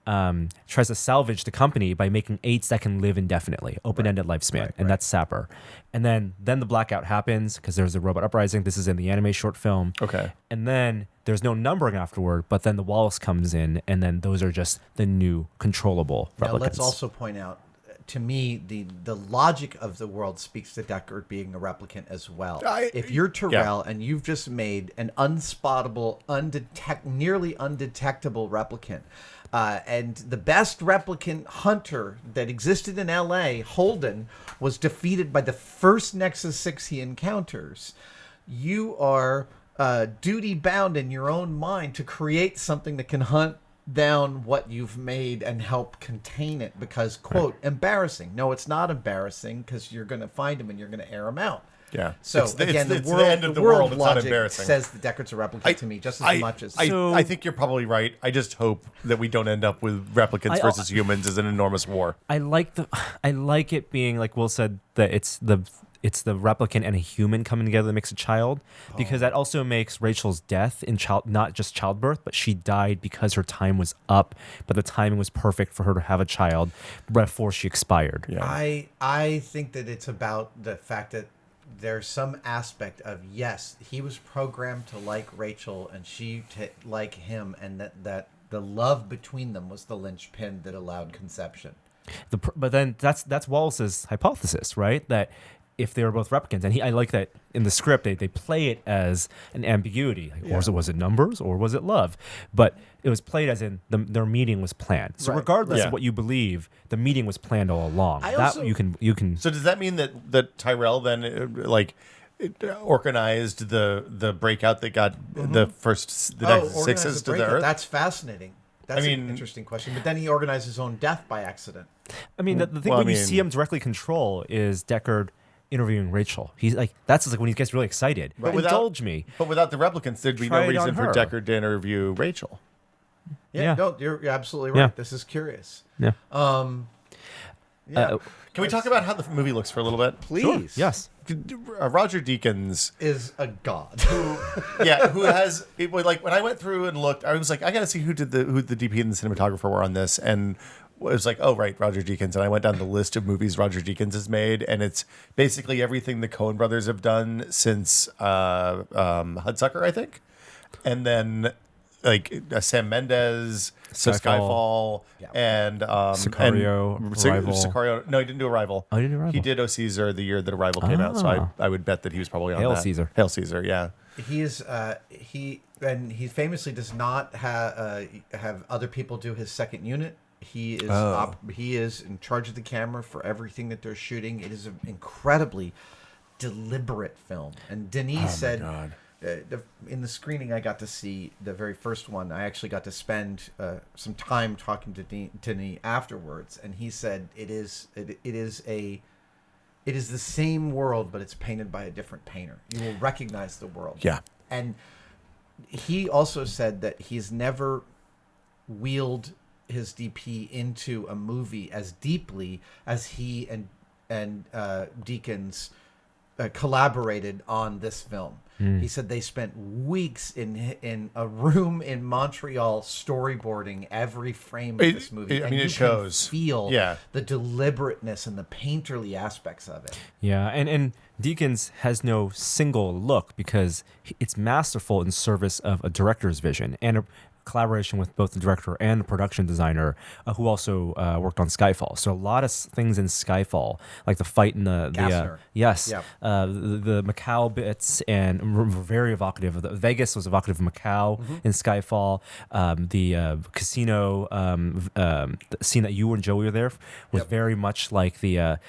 salvage the company by making 8s that can live indefinitely, open-ended lifespan, and that's Sapper. And then the blackout happens because there's a robot uprising. This is in the anime short film. Okay. And then there's no numbering afterward, but then the Wallace comes in, and then those are just the new controllable replicants. Now, let's also point out, to me, the logic of the world speaks to Deckard being a replicant as well. If you're Tyrell and you've just made an unspottable, nearly undetectable replicant, and the best replicant hunter that existed in LA, Holden, was defeated by the first Nexus 6 he encounters. you are duty bound in your own mind to create something that can hunt down what you've made and help contain it because, quote, embarrassing. No, it's not embarrassing because you're going to find them and you're going to air them out. Yeah. So it's again, the end of the world. It's not logic embarrassing. says the Deckard's a replicant to me just as much as. I think you're probably right. I just hope that we don't end up with replicants versus humans as an enormous war. I like it being like Will said that it's the replicant and a human coming together that makes a child, because that also makes Rachel's death in not just childbirth, but she died because her time was up, but the timing was perfect for her to have a child before she expired. Yeah. I think that it's about the fact that there's some aspect of, yes, he was programmed to like Rachel and she to like him, and that the love between them was the linchpin that allowed conception. But then that's Wallace's hypothesis, right? That if they were both replicants, and I like that in the script they play it as an ambiguity, or was it numbers or was it love? But it was played as in their meeting was planned. So regardless of what you believe, the meeting was planned all along. You can. So does that mean that Tyrell then organized the breakout that got the next sixes to the Earth? That's fascinating. That's an interesting question. But then he organized his own death by accident. I mean, the thing when you see him directly control is Deckard interviewing Rachel. He's like, that's like when he gets really excited. But Indulge me. But without the replicants, there'd be no reason for Deckard to interview Rachel. Yeah. No, you're absolutely right. Yeah. This is curious. Yeah. Can we talk about how the movie looks for a little bit? Please. Sure. Yes. Roger Deakins is a god. who has like when I went through and looked, I was like, I got to see who the DP and the cinematographer were on this, and it was like, oh right, Roger Deakins. And I went down the list of movies Roger Deakins has made, and it's basically everything the Coen brothers have done since Hudsucker, I think, and then like Sam Mendes, Skyfall, and Sicario, Arrival. Sicario. No, he didn't do Arrival. Oh, he didn't do Arrival. He did O Caesar the year that Arrival came out, so I would bet that he was probably on Hail that. Caesar. Hail Caesar, yeah. He is he famously does not have other people do his second unit. He is he is in charge of the camera for everything that they're shooting. It is an incredibly deliberate film. And Denis said, in the screening I got to see, the very first one, I actually got to spend some time talking to Denis afterwards, and he said it is the same world, but it's painted by a different painter. You will recognize the world. Yeah. And he also said that he's never wheeled his DP into a movie as deeply as he and Deakins collaborated on this film. He said they spent weeks in a room in Montreal storyboarding every frame of this movie. I mean, it shows. Can feel the deliberateness and the painterly aspects of it. Yeah, and Deakins has no single look because it's masterful in service of a director's vision and a collaboration with both the director and the production designer, who also worked on Skyfall. So a lot of things in Skyfall, like the fight in the Macau bits, and were very evocative of Vegas was evocative of Macau in Skyfall. The casino the scene that you and Joey were there was very much like the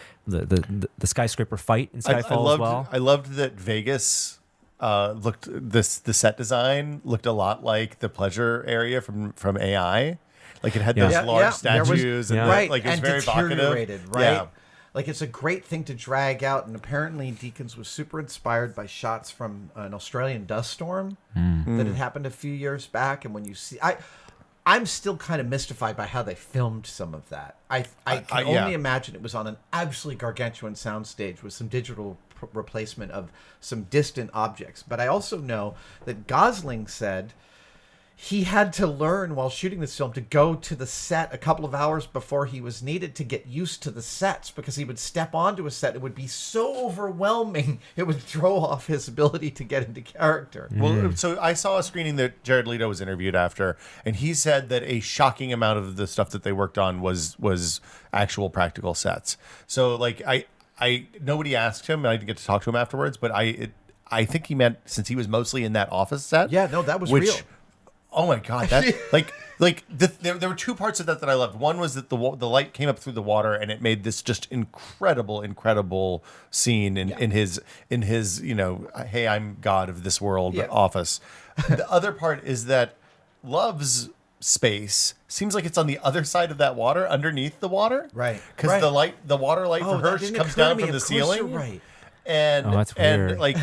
skyscraper fight in Skyfall as well. I loved that Vegas the set design looked a lot like the pleasure area from AI. Like it had those large statues and like it was very evocative. Right? Yeah. Like it's a great thing to drag out, and apparently Deakins was super inspired by shots from an Australian dust storm that had happened a few years back. And when you see, I'm still kind of mystified by how they filmed some of that. I can only imagine it was on an absolutely gargantuan soundstage with some digital replacement of some distant objects. But I also know that Gosling said he had to learn while shooting this film to go to the set a couple of hours before he was needed to get used to the sets, because he would step onto a set. It would be so overwhelming. It would throw off his ability to get into character. Well, so I saw a screening that Jared Leto was interviewed after, and he said that a shocking amount of the stuff that they worked on was actual practical sets. So like I nobody asked him, and I didn't get to talk to him afterwards, but I think he meant since he was mostly in that office set. Yeah, no, that was real. Oh my god, that there were two parts of that I loved. One was that the light came up through the water and it made this just incredible scene in his hey, I'm God of this world office. The other part is that Love's space seems like it's on the other side of that water, underneath the water, Right. Because the water light for her comes down from the ceiling, right? and that's weird. like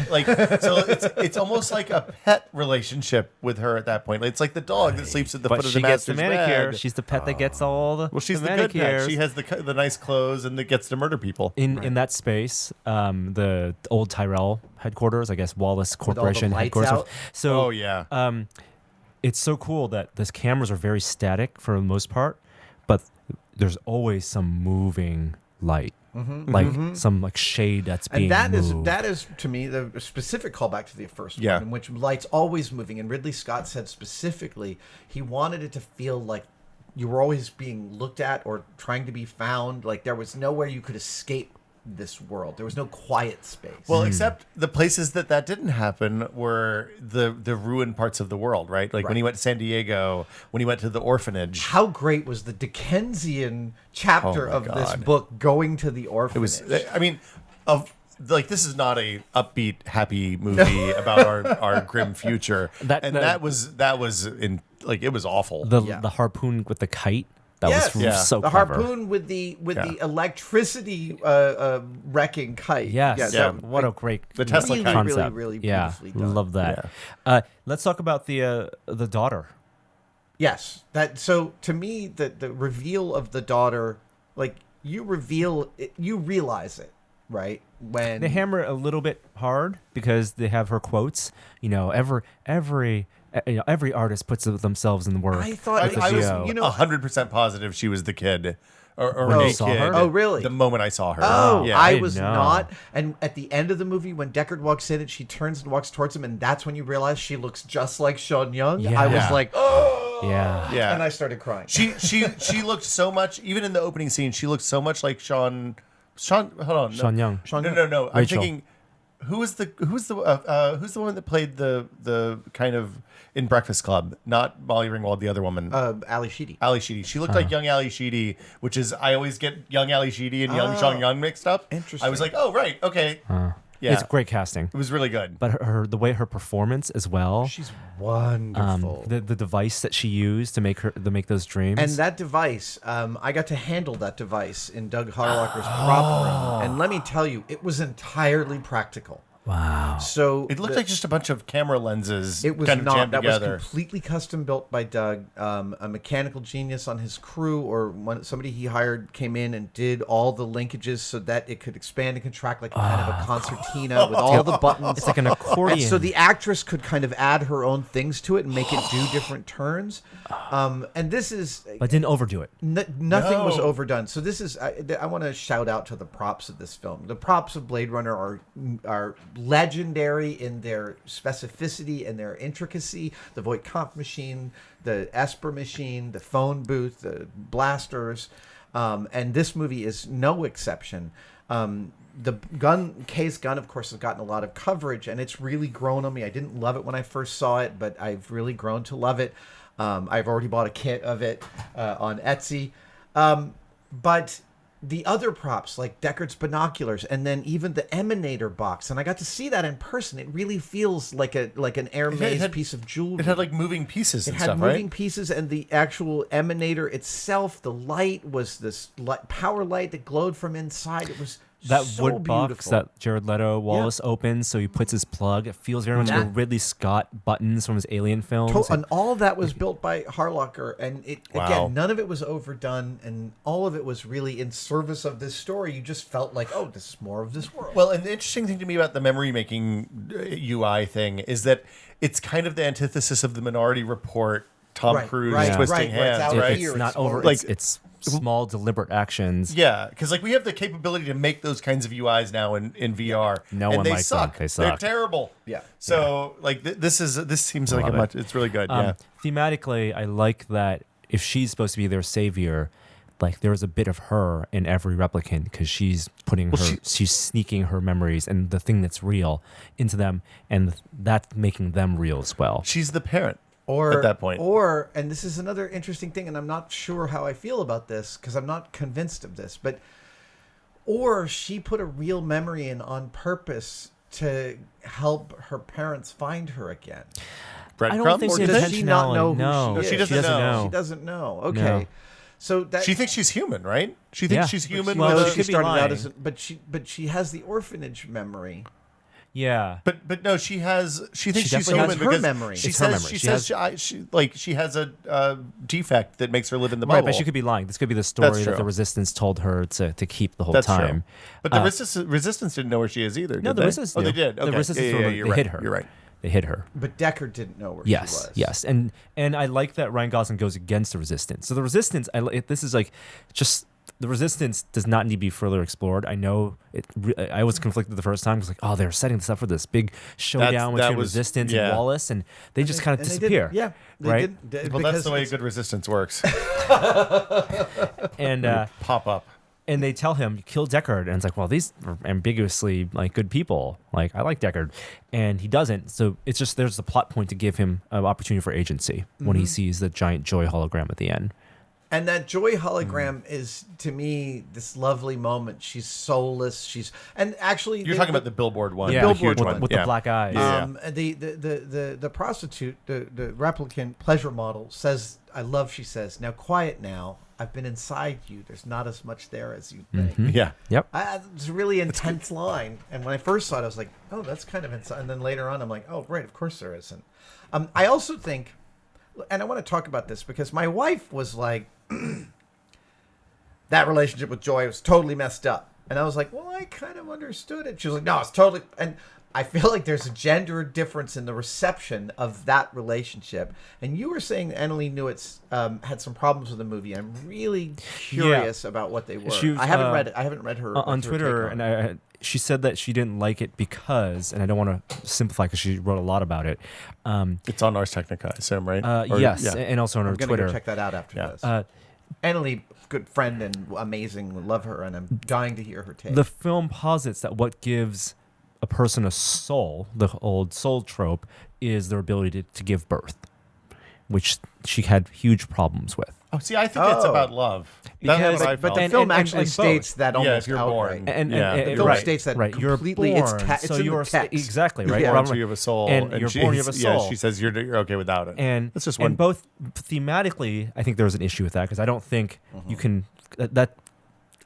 so it's almost like a pet relationship with her at that point. It's like the dog that sleeps at the But foot of she the gets the master's manicure. bed. She's the pet that gets all the She's the the good pet. manicures. She has the nice clothes and that gets to murder people. In that space, the old Tyrell headquarters, I guess Wallace Corporation lights headquarters. out? So, Oh, yeah. it's so cool that these cameras are very static for the most part, but there's always some moving light, some like shade that's being And moved. that is to me the specific callback to the first Yeah. one, in which light's always moving. And Ridley Scott said specifically he wanted it to feel like you were always being looked at or trying to be found. Like there was nowhere you could escape this world. There was no quiet space. Well, except the places that didn't happen were the ruined parts of the world, right? Like when he went to San Diego, when he went to the orphanage. how great was the Dickensian chapter Oh my of this God. book going to the It orphanage? was. I mean, this is not a upbeat, happy movie about our grim future. That was it was awful. the harpoon with the kite. That was so the clever. harpoon with the electricity wrecking kite. Yes. Yeah, What a great The Tesla really, concept. really yeah, beautifully done. love that. Let's talk about the daughter. Yes, that. So to me, the reveal of the daughter, like you realize it, right? When They hammer it a little bit hard because they have her quotes. Every artist puts themselves in the work. I thought I was you know 100% positive she was the kid, or When a you saw kid. her? Oh, really? The moment I saw her. Oh, yeah. I didn't was know. not. And at the end of the movie, when Deckard walks in and she turns and walks towards him, and that's when you realize she looks just like Sean Young. Yeah. I was Yeah. like, oh, Yeah. Yeah. and I started crying. She looked so much, even in the opening scene, she looked so much like Sean. Hold on. Sean Young. No. I'm Rachel. thinking, who's the woman that played the kind of in Breakfast Club? Not Molly Ringwald, the other woman. Ali Sheedy. Ali Sheedy. She looked like young Ali Sheedy, which is I always get young Ali Sheedy and young Sean Young mixed up. Interesting. I was like, oh right, okay. Yeah, It's great casting. It was really good. But the way her performance as well. She's wonderful. The device that she used to make those dreams. And that device, I got to handle that device in Doug Harlocker's prop room. And let me tell you, it was entirely practical. wow. So It looked like just a bunch of camera lenses it was kind of not. jammed That together. was completely custom built by Doug. A mechanical genius on his crew, or somebody he hired, came in and did all the linkages so that it could expand and contract like kind of a concertina with all the buttons. It's like an accordion. And so the actress could kind of add her own things to it and make it do different turns. And this is but didn't overdo it. nothing was No. overdone. So this is I want to shout out to the props of this film. The props of Blade Runner are legendary in their specificity and their intricacy. The Voight-Kampff machine, the Esper machine, the phone booth, the blasters, and this movie is no exception. The Kay's gun, of course, has gotten a lot of coverage, and it's really grown on me. I didn't love it when I first saw it, but I've really grown to love it. I've already bought a kit of it on Etsy. But the other props, like Deckard's binoculars, and then even the Emanator box, and I got to see that in person. It really feels like an Hermes had- piece of jewelry. It had like moving pieces It and had stuff, moving right? pieces, and the actual Emanator itself, the light was this power light that glowed from inside. It was That so wood box beautiful. that Jared Leto Wallace opens, so he puts his plug. It feels very much like Ridley Scott buttons from his Alien films. And all of that was built by Harlocker, and Wow. again, none of it was overdone, and all of it was really in service of this story. You just felt like, oh, this is more of this world. Well, and the interesting thing to me about the memory making UI thing is that it's kind of the antithesis of the Minority Report. Tom Right, Cruise right, twisting right, where it's hands, out right? here. It's not It's over. like- It's small, deliberate actions. Yeah, because like we have the capability to make those kinds of UIs now in VR. No and one they likes them. suck. They They're suck. terrible. Yeah. So like this seems like Love a it. much. It's really good. Yeah. Thematically, I like that if she's supposed to be their savior, like there was a bit of her in every replicant because she's putting she's sneaking her memories and the thing that's real into them, and that's making them real as well. She's the parent. Or at that point. Or, and this is another interesting thing, and I'm not sure how I feel about this because I'm not convinced of this, but or she put a real memory in on purpose to help her parents find her again. I don't think Or so. does she not know who No, she is? she doesn't know. She doesn't know. Okay. No. So that She thinks she's human, right? She thinks Yeah. she's human. Well, with she a- could be lying. but she has the orphanage memory. Yeah. But no, she thinks She she's definitely human has her because memory. She It's her says memory. she says she has a defect that makes her live in the Right, bubble. but she could be lying. This could be the story That's that true. the resistance told her to keep the whole That's time. true. But the resistance didn't know where she is either. No, did the they? resistance. Oh, they knew. did. Okay. The resistance. yeah, they you're right. hid her. You're right. They hid her. But Deckard didn't know where she was. Yes, and I like that Ryan Gosling goes against the resistance. So the resistance, this is like just the resistance does not need to be further explored. I know it. I was conflicted the first time. I was like, oh, they're setting this up for this big showdown that between was- resistance yeah. and Wallace, and they just kind of And they disappear. didn't- Yeah. They right. didn't, Well, that's because the way it's- good resistance works. And Pop up. and they tell him kill Deckard, and it's like, well, these are ambiguously like good people. Like I like Deckard, and he doesn't. So it's just there's the plot point to give him an opportunity for agency when he sees the giant joy hologram at the end. And that joy hologram is, to me, this lovely moment. She's soulless. And actually, You're talking about the billboard one. Yeah, the billboard huge with, one. with yeah. the black eyes. Yeah. The prostitute, the replicant pleasure model says, "I love." She says, "Now quiet now. I've been inside you. There's not as much there as you think." Yeah. Yep. It's a really intense line. And when I first saw it, I was like, "Oh, that's kind of inside." And then later on, I'm like, "Oh, right, of course there isn't." I also think, and I want to talk about this because my wife was like, that relationship with Joy was totally messed up. And I was like, well, I kind of understood it. She was like, no, it's totally... And I feel like there's a gender difference in the reception of that relationship. And you were saying Annalee Newitz had some problems with the movie. I'm really curious about what they were. She- I haven't read it. I haven't read her On her Twitter, take on and it. she said that she didn't like it because, and I don't want to simplify because she wrote a lot about it. It's on Ars Technica, I assume, right? Or- Yes, yeah. and also on her I'm going to Twitter. go check that out after Yeah. this. Annalee, good friend and amazing. Love her, and I'm dying to hear her take. The film posits that what gives a person a soul, the old soul trope, is their ability to give birth, which she had huge problems with. Oh, see, I think it's Oh. about love. Because- That's what I but felt. the And- film and actually both. states that Yeah, almost if you're outright. born. And Yeah. The film right, states that right. You're completely. born, It's so in you're the text. exactly right. Yeah. Robert- So you have a soul, and you're born, you have a soul. Yeah, she says you're okay without it. And that's just one. And both thematically, I think there was an issue with that because I don't think you can that.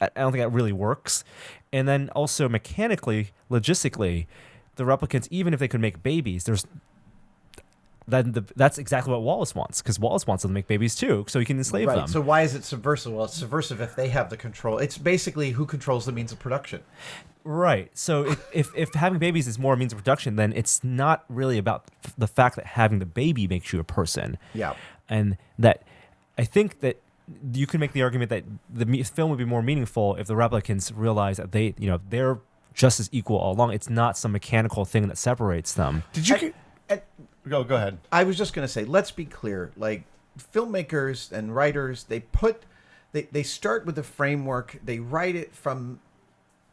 I don't think that really works. And then also mechanically, logistically, the replicants, even if they could make babies, that's exactly what Wallace wants because Wallace wants them to make babies too, so he can enslave Right. them. So why is it subversive? Well, it's subversive if they have the control. It's basically who controls the means of production. Right. So if having babies is more a means of production, then it's not really about the fact that having the baby makes you a person. Yeah. And that I think that you can make the argument that the film would be more meaningful if the replicants realize that they're just as equal all along. It's not some mechanical thing that separates them. Did you go ahead? I was just going to say, let's be clear. Like filmmakers and writers, they start with a framework. They write it from,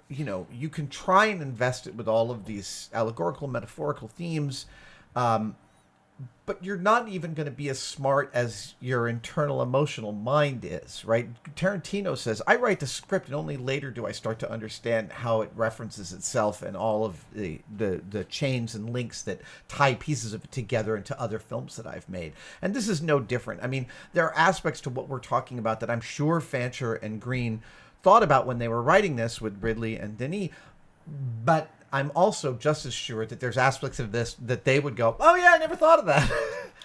you can try and invest it with all of these allegorical, metaphorical themes, but you're not even going to be as smart as your internal emotional mind is, right? Tarantino says, I write the script and only later do I start to understand how it references itself and all of the chains and links that tie pieces of it together into other films that I've made. And this is no different. I mean, there are aspects to what we're talking about that I'm sure Fancher and Green thought about when they were writing this with Ridley and Denis, but I'm also just as sure that there's aspects of this that they would go, oh yeah, I never thought of that.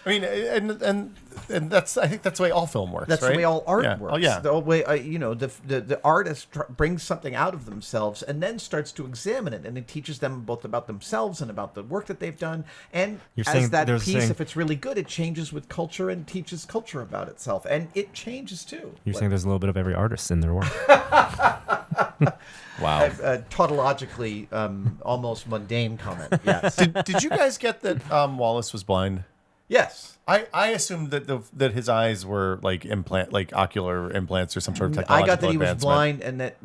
I mean, and that's I think that's the way all film works. That's right? the way all art Yeah. works. Oh yeah. The way the artist brings something out of themselves and then starts to examine it, and it teaches them both about themselves and about the work that they've done. And You're as saying that there's piece, saying- if it's really good, it changes with culture and teaches culture about itself, and it changes too. You're saying there's a little bit of every artist in their work. Wow. Tautologically, almost mundane comment. Yes. Did you guys get that Wallace was blind? Yes. I assumed that his eyes were like ocular implants or some sort of I technological got that he was advancement. blind, and that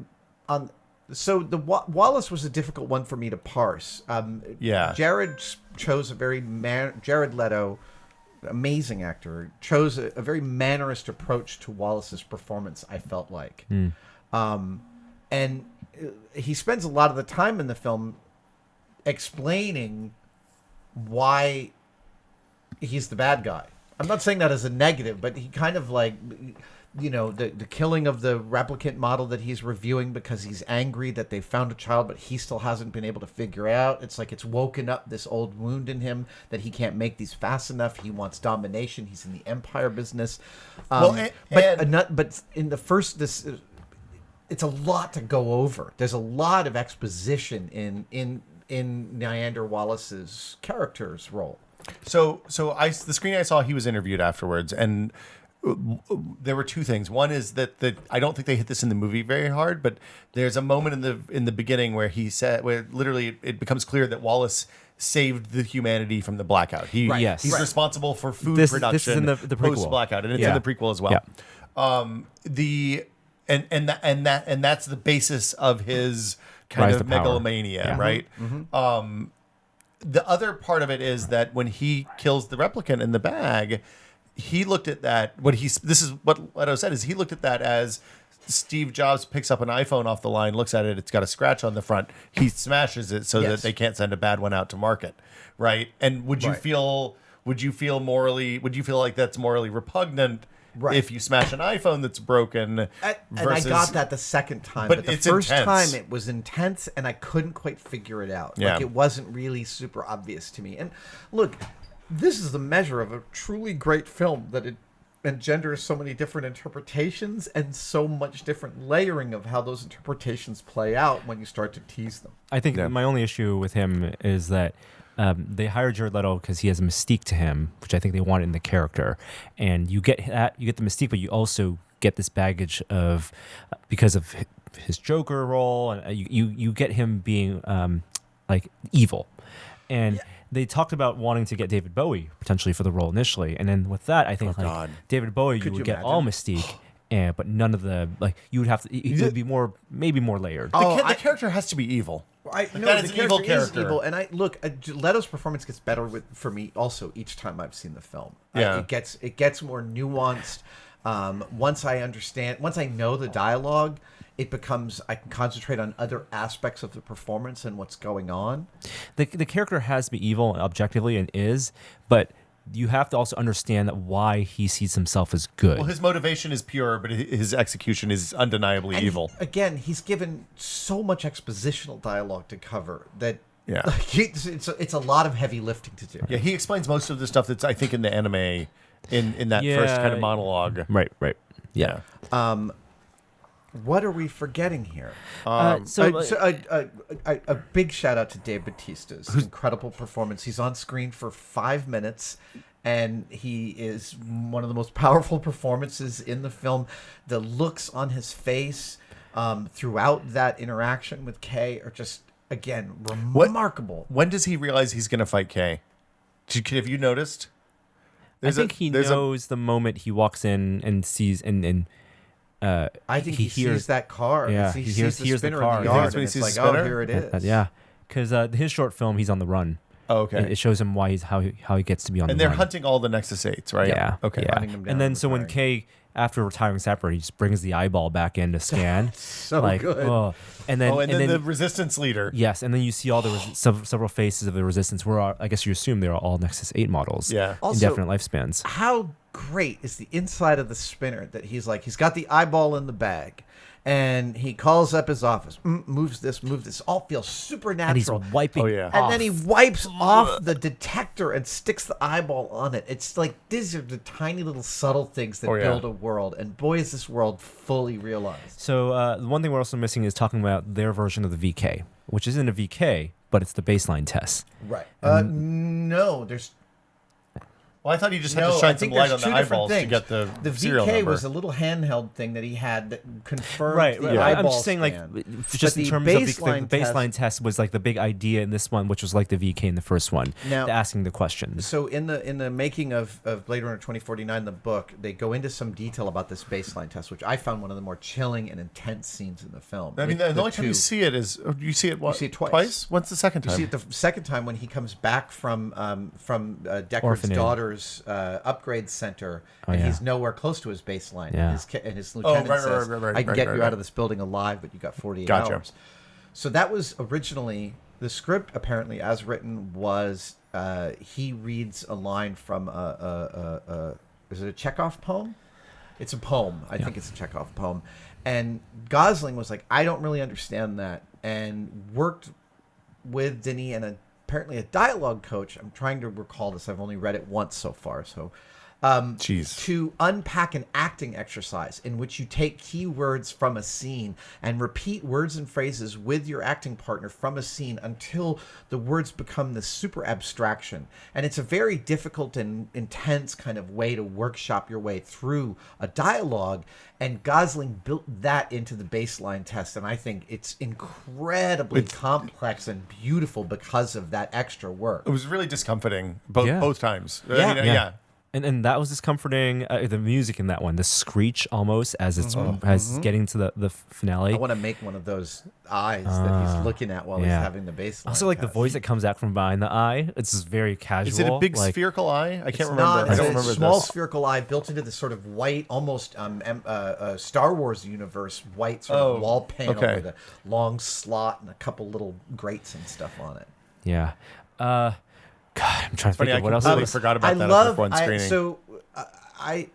so the Wallace was a difficult one for me to parse. Yeah. Jared chose a very Jared Leto amazing actor, chose a very mannerist approach to Wallace's performance, I felt like. And he spends a lot of the time in the film explaining why he's the bad guy. I'm not saying that as a negative, but he kind of like, the killing of the replicant model that he's reviewing because he's angry that they found a child, but he still hasn't been able to figure out. It's like it's woken up this old wound in him that he can't make these fast enough. He wants domination. He's in the empire business. But in the first, it's a lot to go over. There's a lot of exposition in Neander Wallace's character's role. So the screen I saw, he was interviewed afterwards, and there were two things. One is that I don't think they hit this in the movie very hard, but there's a moment in the beginning where where literally it becomes clear that Wallace saved the humanity from the blackout. He's responsible for food production. This is in the prequel. Post blackout, and it's in the prequel as well. Yeah. And that's the basis of his kind of megalomania, right? Mm-hmm. The other part of it is that when he kills the replicant in the bag, he looked at that. This is what Leto said, is he looked at that as Steve Jobs picks up an iPhone off the line, looks at it, it's got a scratch on the front, he smashes it so that they can't send a bad one out to market, right? And would you feel like that's morally repugnant? Right. If you smash an iPhone that's broken, and I got that the second time, but the first time it was intense, and I couldn't quite figure it out. Yeah. Like it wasn't really super obvious to me. And look, this is the measure of a truly great film, that it engenders so many different interpretations and so much different layering of how those interpretations play out when you start to tease them. I think my only issue with him is that they hired Jared Leto because he has a mystique to him, which I think they wanted in the character. And you get the mystique, but you also get this baggage of, because of his Joker role, and you get him being like evil. And they talked about wanting to get David Bowie potentially for the role initially, and then with that, I think David Bowie, you would get all mystique. But none of the, like, you would have to, it would be maybe more layered. The character has to be evil. That is an evil character. Is evil, and Leto's performance gets better for me also each time I've seen the film. Yeah. It gets more nuanced. Once I know the dialogue, it becomes, I can concentrate on other aspects of the performance and what's going on. The character has to be evil objectively, and is, but you have to also understand that why he sees himself as good. Well, his motivation is pure, but his execution is undeniably evil. Again, he's given so much expositional dialogue to cover that it's a lot of heavy lifting to do. Yeah, he explains most of the stuff that's, I think, in the anime in that first kind of monologue. Right. Yeah. What are we forgetting here? A big shout out to Dave Bautista's incredible performance. He's on screen for 5 minutes, and he is one of the most powerful performances in the film. The looks on his face throughout that interaction with Kay are just, again, remarkable. When does he realize he's going to fight Kay? Have you noticed? I think he knows the moment he walks in and sees I think he sees that car. Yeah, he sees the spinner car in the yard, when he and sees it's the like, spinner? oh, here it is. Yeah, because his short film, he's on the run. Oh, okay. It shows him why how he gets to be on the run. And they're hunting all the Nexus 8s, right? Yeah. Okay. Yeah. Hunting them down And then and so when Kay, after retiring separate, he just brings the eyeball back in to scan. So good. Oh. And then the resistance leader. Yes, and then you see all the several faces of the resistance. I guess you assume they're all Nexus 8 models. Yeah. Also, indefinite lifespans. How great is the inside of the spinner that he's got the eyeball in the bag, and he calls up his office, moves this, all feels supernatural. And he's wiping and then he wipes off the detector and sticks the eyeball on it. It's like, these are the tiny little subtle things that build a world, and boy, is this world fully realized. So the one thing we're also missing is talking about their version of the VK, which isn't a VK, but it's the baseline test. Right. No, there's... Well, I thought he just had to shine some light on the eyeballs to get the serial VK number. was a little handheld thing that he had that confirmed the Yeah. eyeball I'm just saying, scan. like, just in terms of the baseline test was like the big idea in this one, which was like the VK in the first one, now, asking the questions. So in the making of Blade Runner 2049, the book, they go into some detail about this baseline test, which I found one of the more chilling and intense scenes in the film. I mean, the only time you see it is, you see it twice? What's the second time? You see it the second time when he comes back from Deckard's Orphanage. daughter's Chambers upgrade center, Oh, and yeah. he's nowhere close to his baseline. Yeah. And his lieutenant right, says, right, "I can right, get right, you right. out of this building alive, but you got 48 Gotcha. hours." So that was originally the script. Apparently, as written, was he reads a line from is it a Chekhov poem? It's a poem. I think it's a Chekhov poem. And Gosling was like, I don't really understand that, and worked with Denis and apparently a dialogue coach. I'm trying to recall this. I've only read it once so far. So Jeez. to unpack an acting exercise in which you take keywords from a scene and repeat words and phrases with your acting partner from a scene until the words become this super abstraction. And it's a very difficult and intense kind of way to workshop your way through a dialogue. And Gosling built that into the baseline test. And I think it's incredibly complex and beautiful because of that extra work. It was really discomforting both times. Yeah. I mean, yeah. And that was discomforting. The music in that one, the screech almost as it's as getting to the finale. I want to make one of those eyes that he's looking at while he's yeah. having the baseline. Also, like the test. voice that comes out from behind the eye, it's just very casual. Is it a big like, spherical eye? I can't It's remember. not. I It's don't a remember small this. spherical eye built into this sort of white, almost Star Wars universe, white sort of wall panel okay. with a long slot and a couple little grates and stuff on it. Yeah. God, I'm trying to Funny, think I of what else. completely was- forgot about that after one screening.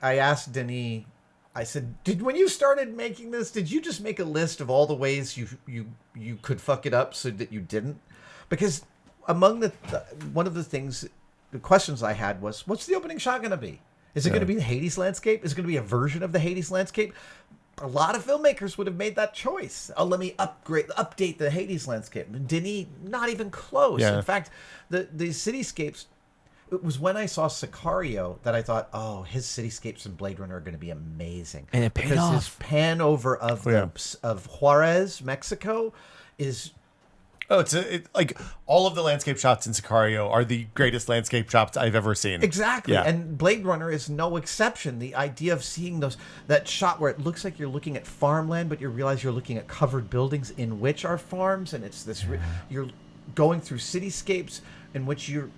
I asked Denis, I said, when you started making this, did you just make a list of all the ways you could fuck it up so that you didn't? Because among one of the questions I had was, what's the opening shot going to be? Is it going to be the Hades landscape? Is it going to be a version of the Hades landscape? A lot of filmmakers would have made that choice. Oh, let me update the Hades landscape. Denis, not even close. Yeah. In fact, the cityscapes. It was when I saw Sicario that I thought, oh, his cityscapes in Blade Runner are going to be amazing. And it paid because his off. pan over of of Juarez, Mexico, is Oh, like all of the landscape shots in Sicario are the greatest landscape shots I've ever seen. exactly. Yeah. And Blade Runner is no exception. The idea of seeing that shot where it looks like you're looking at farmland, but you realize you're looking at covered buildings in which are farms, and it's this you're going through cityscapes in which you're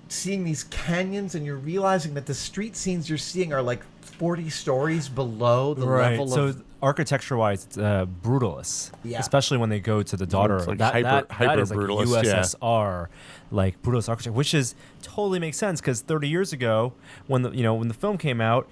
seeing these canyons, and you're realizing that the street scenes you're seeing are like 40 stories below the level so of architecture-wise, it's brutalist. Yeah. Especially when they go to the daughter. It's like that hyper is like brutalist, yeah. USSR, like brutalist architecture, which is totally makes sense because 30 years ago, when the film came out,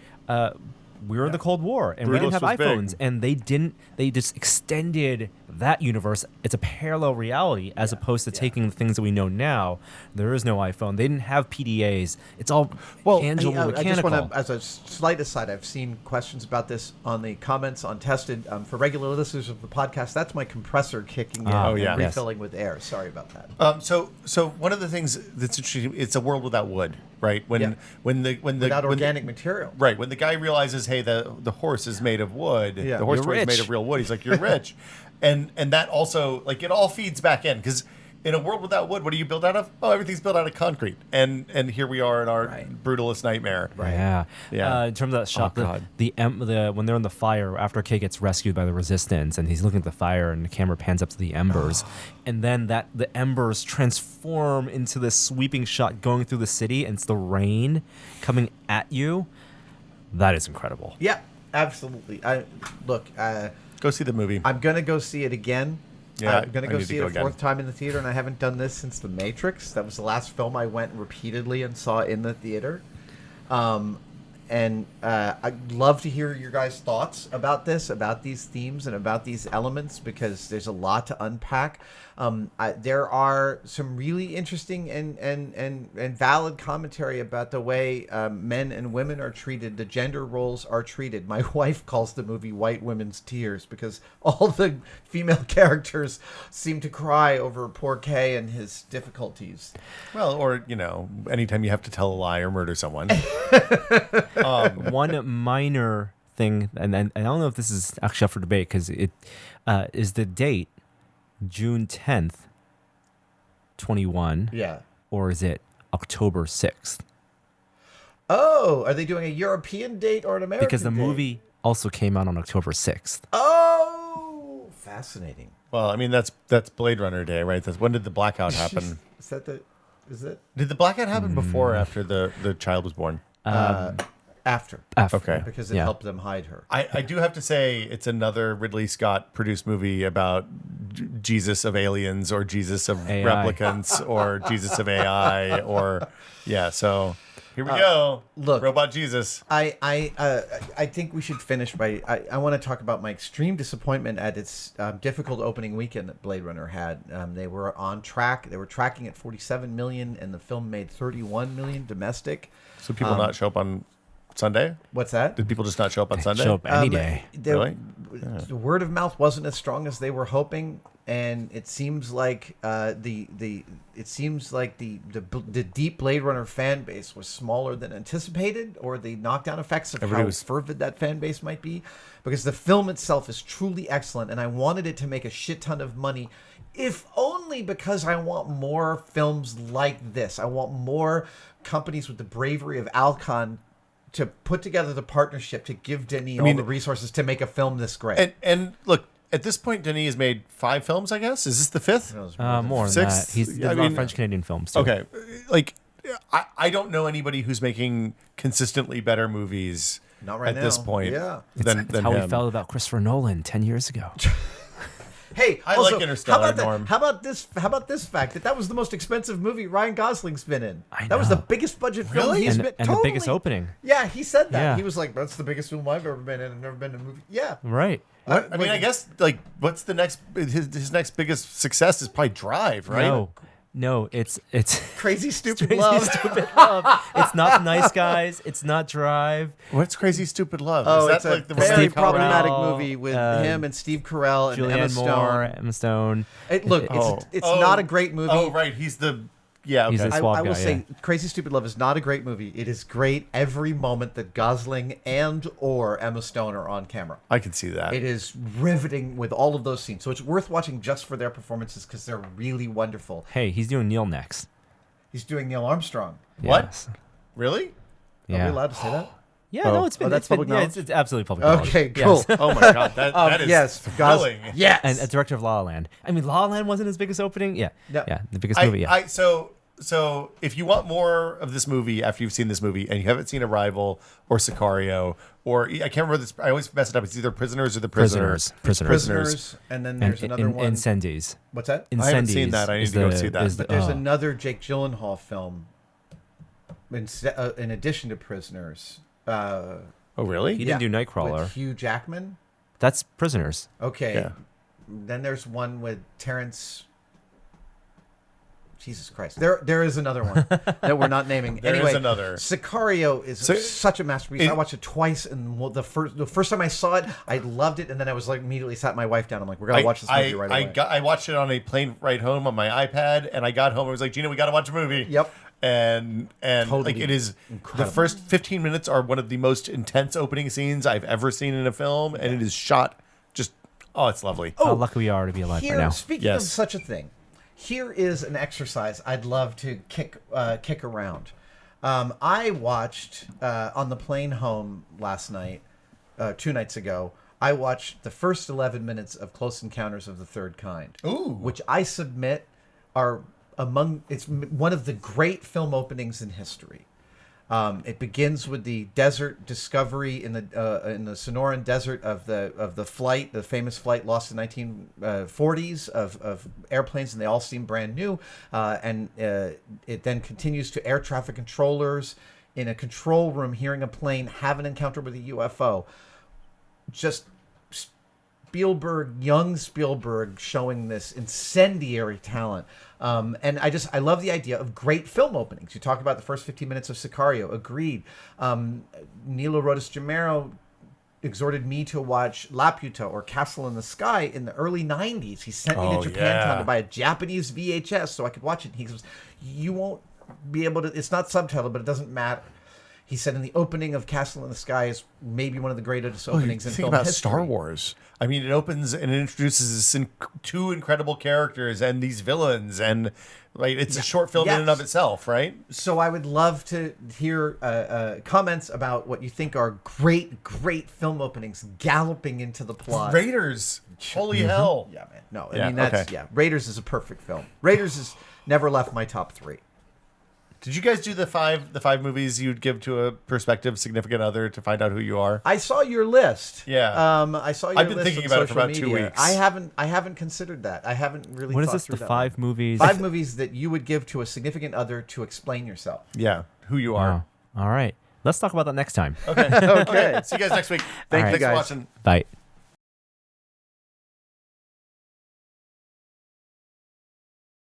we were in the Cold War and we didn't have Brutalist was iPhones, big. and they just extended that universe. It's a parallel reality as opposed to taking the things that we know now. There is no iPhone. They didn't have PDAs. It's all tangible, I just mechanical. want to, as a slight aside, I've seen questions about this on the comments on Tested. For regular listeners of the podcast, that's my compressor kicking in and yeah. refilling with air. Sorry about that. So one of the things that's interesting, it's a world without wood, right? When Without organic material. Right. When the guy realizes, hey, the horse is made of wood. Yeah. The horse You're toy is rich. made of real wood. He's like, you're rich. And that also, like, it all feeds back in because in a world without wood, what are you built out of? Oh, everything's built out of concrete. And here we are in our brutalist nightmare. Right. Yeah. Yeah. In terms of that shot, God. the when they're in the fire after Kay gets rescued by the resistance and he's looking at the fire and the camera pans up to the embers, and then the embers transform into this sweeping shot going through the city and it's the rain coming at you. That is incredible. Yeah, absolutely. Go see the movie. I'm going to go see it again. Yeah, I'm going I to go need to see go it a again. fourth time in the theater, and I haven't done this since The Matrix. That was the last film I went repeatedly and saw in the theater. And I'd love to hear your guys' thoughts about this, about these themes, and about these elements, because there's a lot to unpack. There are some really interesting and valid commentary about the way men and women are treated, the gender roles are treated. My wife calls the movie White Women's Tears because all the female characters seem to cry over poor Kay and his difficulties. Well, or, anytime you have to tell a lie or murder someone. One minor thing, and I don't know if this is actually up for debate because it is the date June 10th, 21. Yeah. Or is it October 6th? Oh, are they doing a European date or an American Because the date? movie also came out on October 6th. Oh, fascinating. Well, I mean, that's Blade Runner Day, right? When did the blackout happen? Is that the... Is it? Did the blackout happen before or after the child was born? After. Okay. Because it helped them hide her. I do have to say it's another Ridley Scott produced movie about Jesus of aliens or Jesus of AI. replicants or Jesus of AI or so here we go. Look, Robot Jesus. I think we should finish by I want to talk about my extreme disappointment at its difficult opening weekend that Blade Runner had. They were on track. They were tracking at 47 million, and the film made 31 million domestic. So people not show up on Sunday? What's that? Did people just not show up on Sunday? Show up any day. Really? The word of mouth wasn't as strong as they were hoping, and it seems like the deep Blade Runner fan base was smaller than anticipated, or the knockdown effects of how fervid that fan base might be, because the film itself is truly excellent, and I wanted it to make a shit ton of money, if only because I want more films like this. I want more companies with the bravery of Alcon to put together the partnership to give Denis all the resources to make a film this great. And look, at this point, Denis has made 5 films, I guess. Is this the 5th? More than Sixth? that. He's did French-Canadian films, too. Okay. Like, I don't know anybody who's making consistently better movies Not right at this point Yeah. than How him. we felt about Christopher Nolan 10 years ago. Hey, I also, like Interstellar, Norm. How about this fact that was the most expensive movie Ryan Gosling's been in? I That was the know. biggest budget film he's been. And the biggest opening. Yeah, he said that. Yeah. He was like, "That's the biggest film I've ever been in. I've never been in a movie." Yeah. Right. I mean, I guess, like, what's the next, his next biggest success is probably Drive, right? No, it's Crazy Stupid Crazy Love. Stupid Love. It's not Nice Guys. It's not Drive. What's Crazy Stupid Love? Oh, is it's that a like the very Steve problematic Carell, movie with him and Steve Carell and Emma Julianne Stone. Moore, Emma Stone. It's not a great movie. Oh, right. He's the, okay. He's the I Suave will guy, say, Crazy Stupid Love is not a great movie. It is great every moment that Gosling and or Emma Stone are on camera. I can see that. It is riveting with all of those scenes. So it's worth watching just for their performances because they're really wonderful. Hey, he's doing Neil next. He's doing Neil Armstrong. What? Yes. Really? Are we allowed to say that? Yeah, no, it's been. that's it's been, public yeah, knowledge? it's absolutely public knowledge. Okay, Yes. cool. Oh my God, that is yes, thrilling. Yes. And a director of La La Land. I mean, La La Land wasn't his biggest opening. Yeah, No. yeah, the biggest movie. Yeah. So if you want more of this movie after you've seen this movie and you haven't seen Arrival or Sicario or I can't remember this, I always mess it up. It's either Prisoners or The Prisoners. Prisoners. And then there's another one. Incendies. What's that? I haven't seen that. I need to go see that. But there's another Jake Gyllenhaal film in addition to Prisoners. Oh really? He didn't do Nightcrawler. With Hugh Jackman. That's Prisoners. Okay. Yeah. Then there's one with Terrence. Jesus Christ. There is another one that we're not naming. There anyway, is another. Sicario is such a masterpiece. I watched it twice, and the first time I saw it, I loved it, and then I was like immediately sat my wife down. I'm like, we're gonna watch this movie right away. I watched it on a plane ride home on my iPad, and I got home and was like, Gina, we got to watch a movie. Yep. And Totally like it is incredible. the first 15 minutes are one of the most intense opening scenes I've ever seen in a film, and it is shot just it's lovely. How lucky we are to be alive right now. Speaking of such a thing, here is an exercise I'd love to kick around. I watched on the plane home last night, 2 nights ago. I watched the first 11 minutes of Close Encounters of the Third Kind, which I submit are it's one of the great film openings in history. It begins with the desert discovery in the Sonoran Desert of the flight, the famous flight lost in 1940s of airplanes, and they all seem brand new. And it then continues to air traffic controllers in a control room hearing a plane have an encounter with a UFO. Just young Spielberg showing this incendiary talent. And I love the idea of great film openings. You talk about the first 15 minutes of Sicario. Agreed. Nilo Rodis Jamero exhorted me to watch Laputa or Castle in the Sky in the early 90s. He sent me to Japantown to buy a Japanese VHS so I could watch it. He goes, you won't be able to, it's not subtitled, but it doesn't matter. He said in the opening of Castle in the Sky is maybe one of the greatest openings in Think film about history. Star Wars. I mean, it opens and it introduces two incredible characters and these villains, and it's a short film in and of itself, right? So I would love to hear comments about what you think are great film openings galloping into the plot. Raiders. Holy hell. Yeah, man. No, I mean, Raiders is a perfect film. Raiders has never left my top 3. Did you guys do the five movies you'd give to a prospective significant other to find out who you are? I saw your list. Yeah. I saw your I've been list thinking on about it for social about 2 media. weeks. I haven't considered that. I haven't really. What is thought this? through The that 5 one. movies? 5 movies that you would give to a significant other to explain yourself. Yeah, who you are. Oh, all right. Let's talk about that next time. Okay. Okay. See you guys next week. Thank you, Thanks guys. for watching. Bye.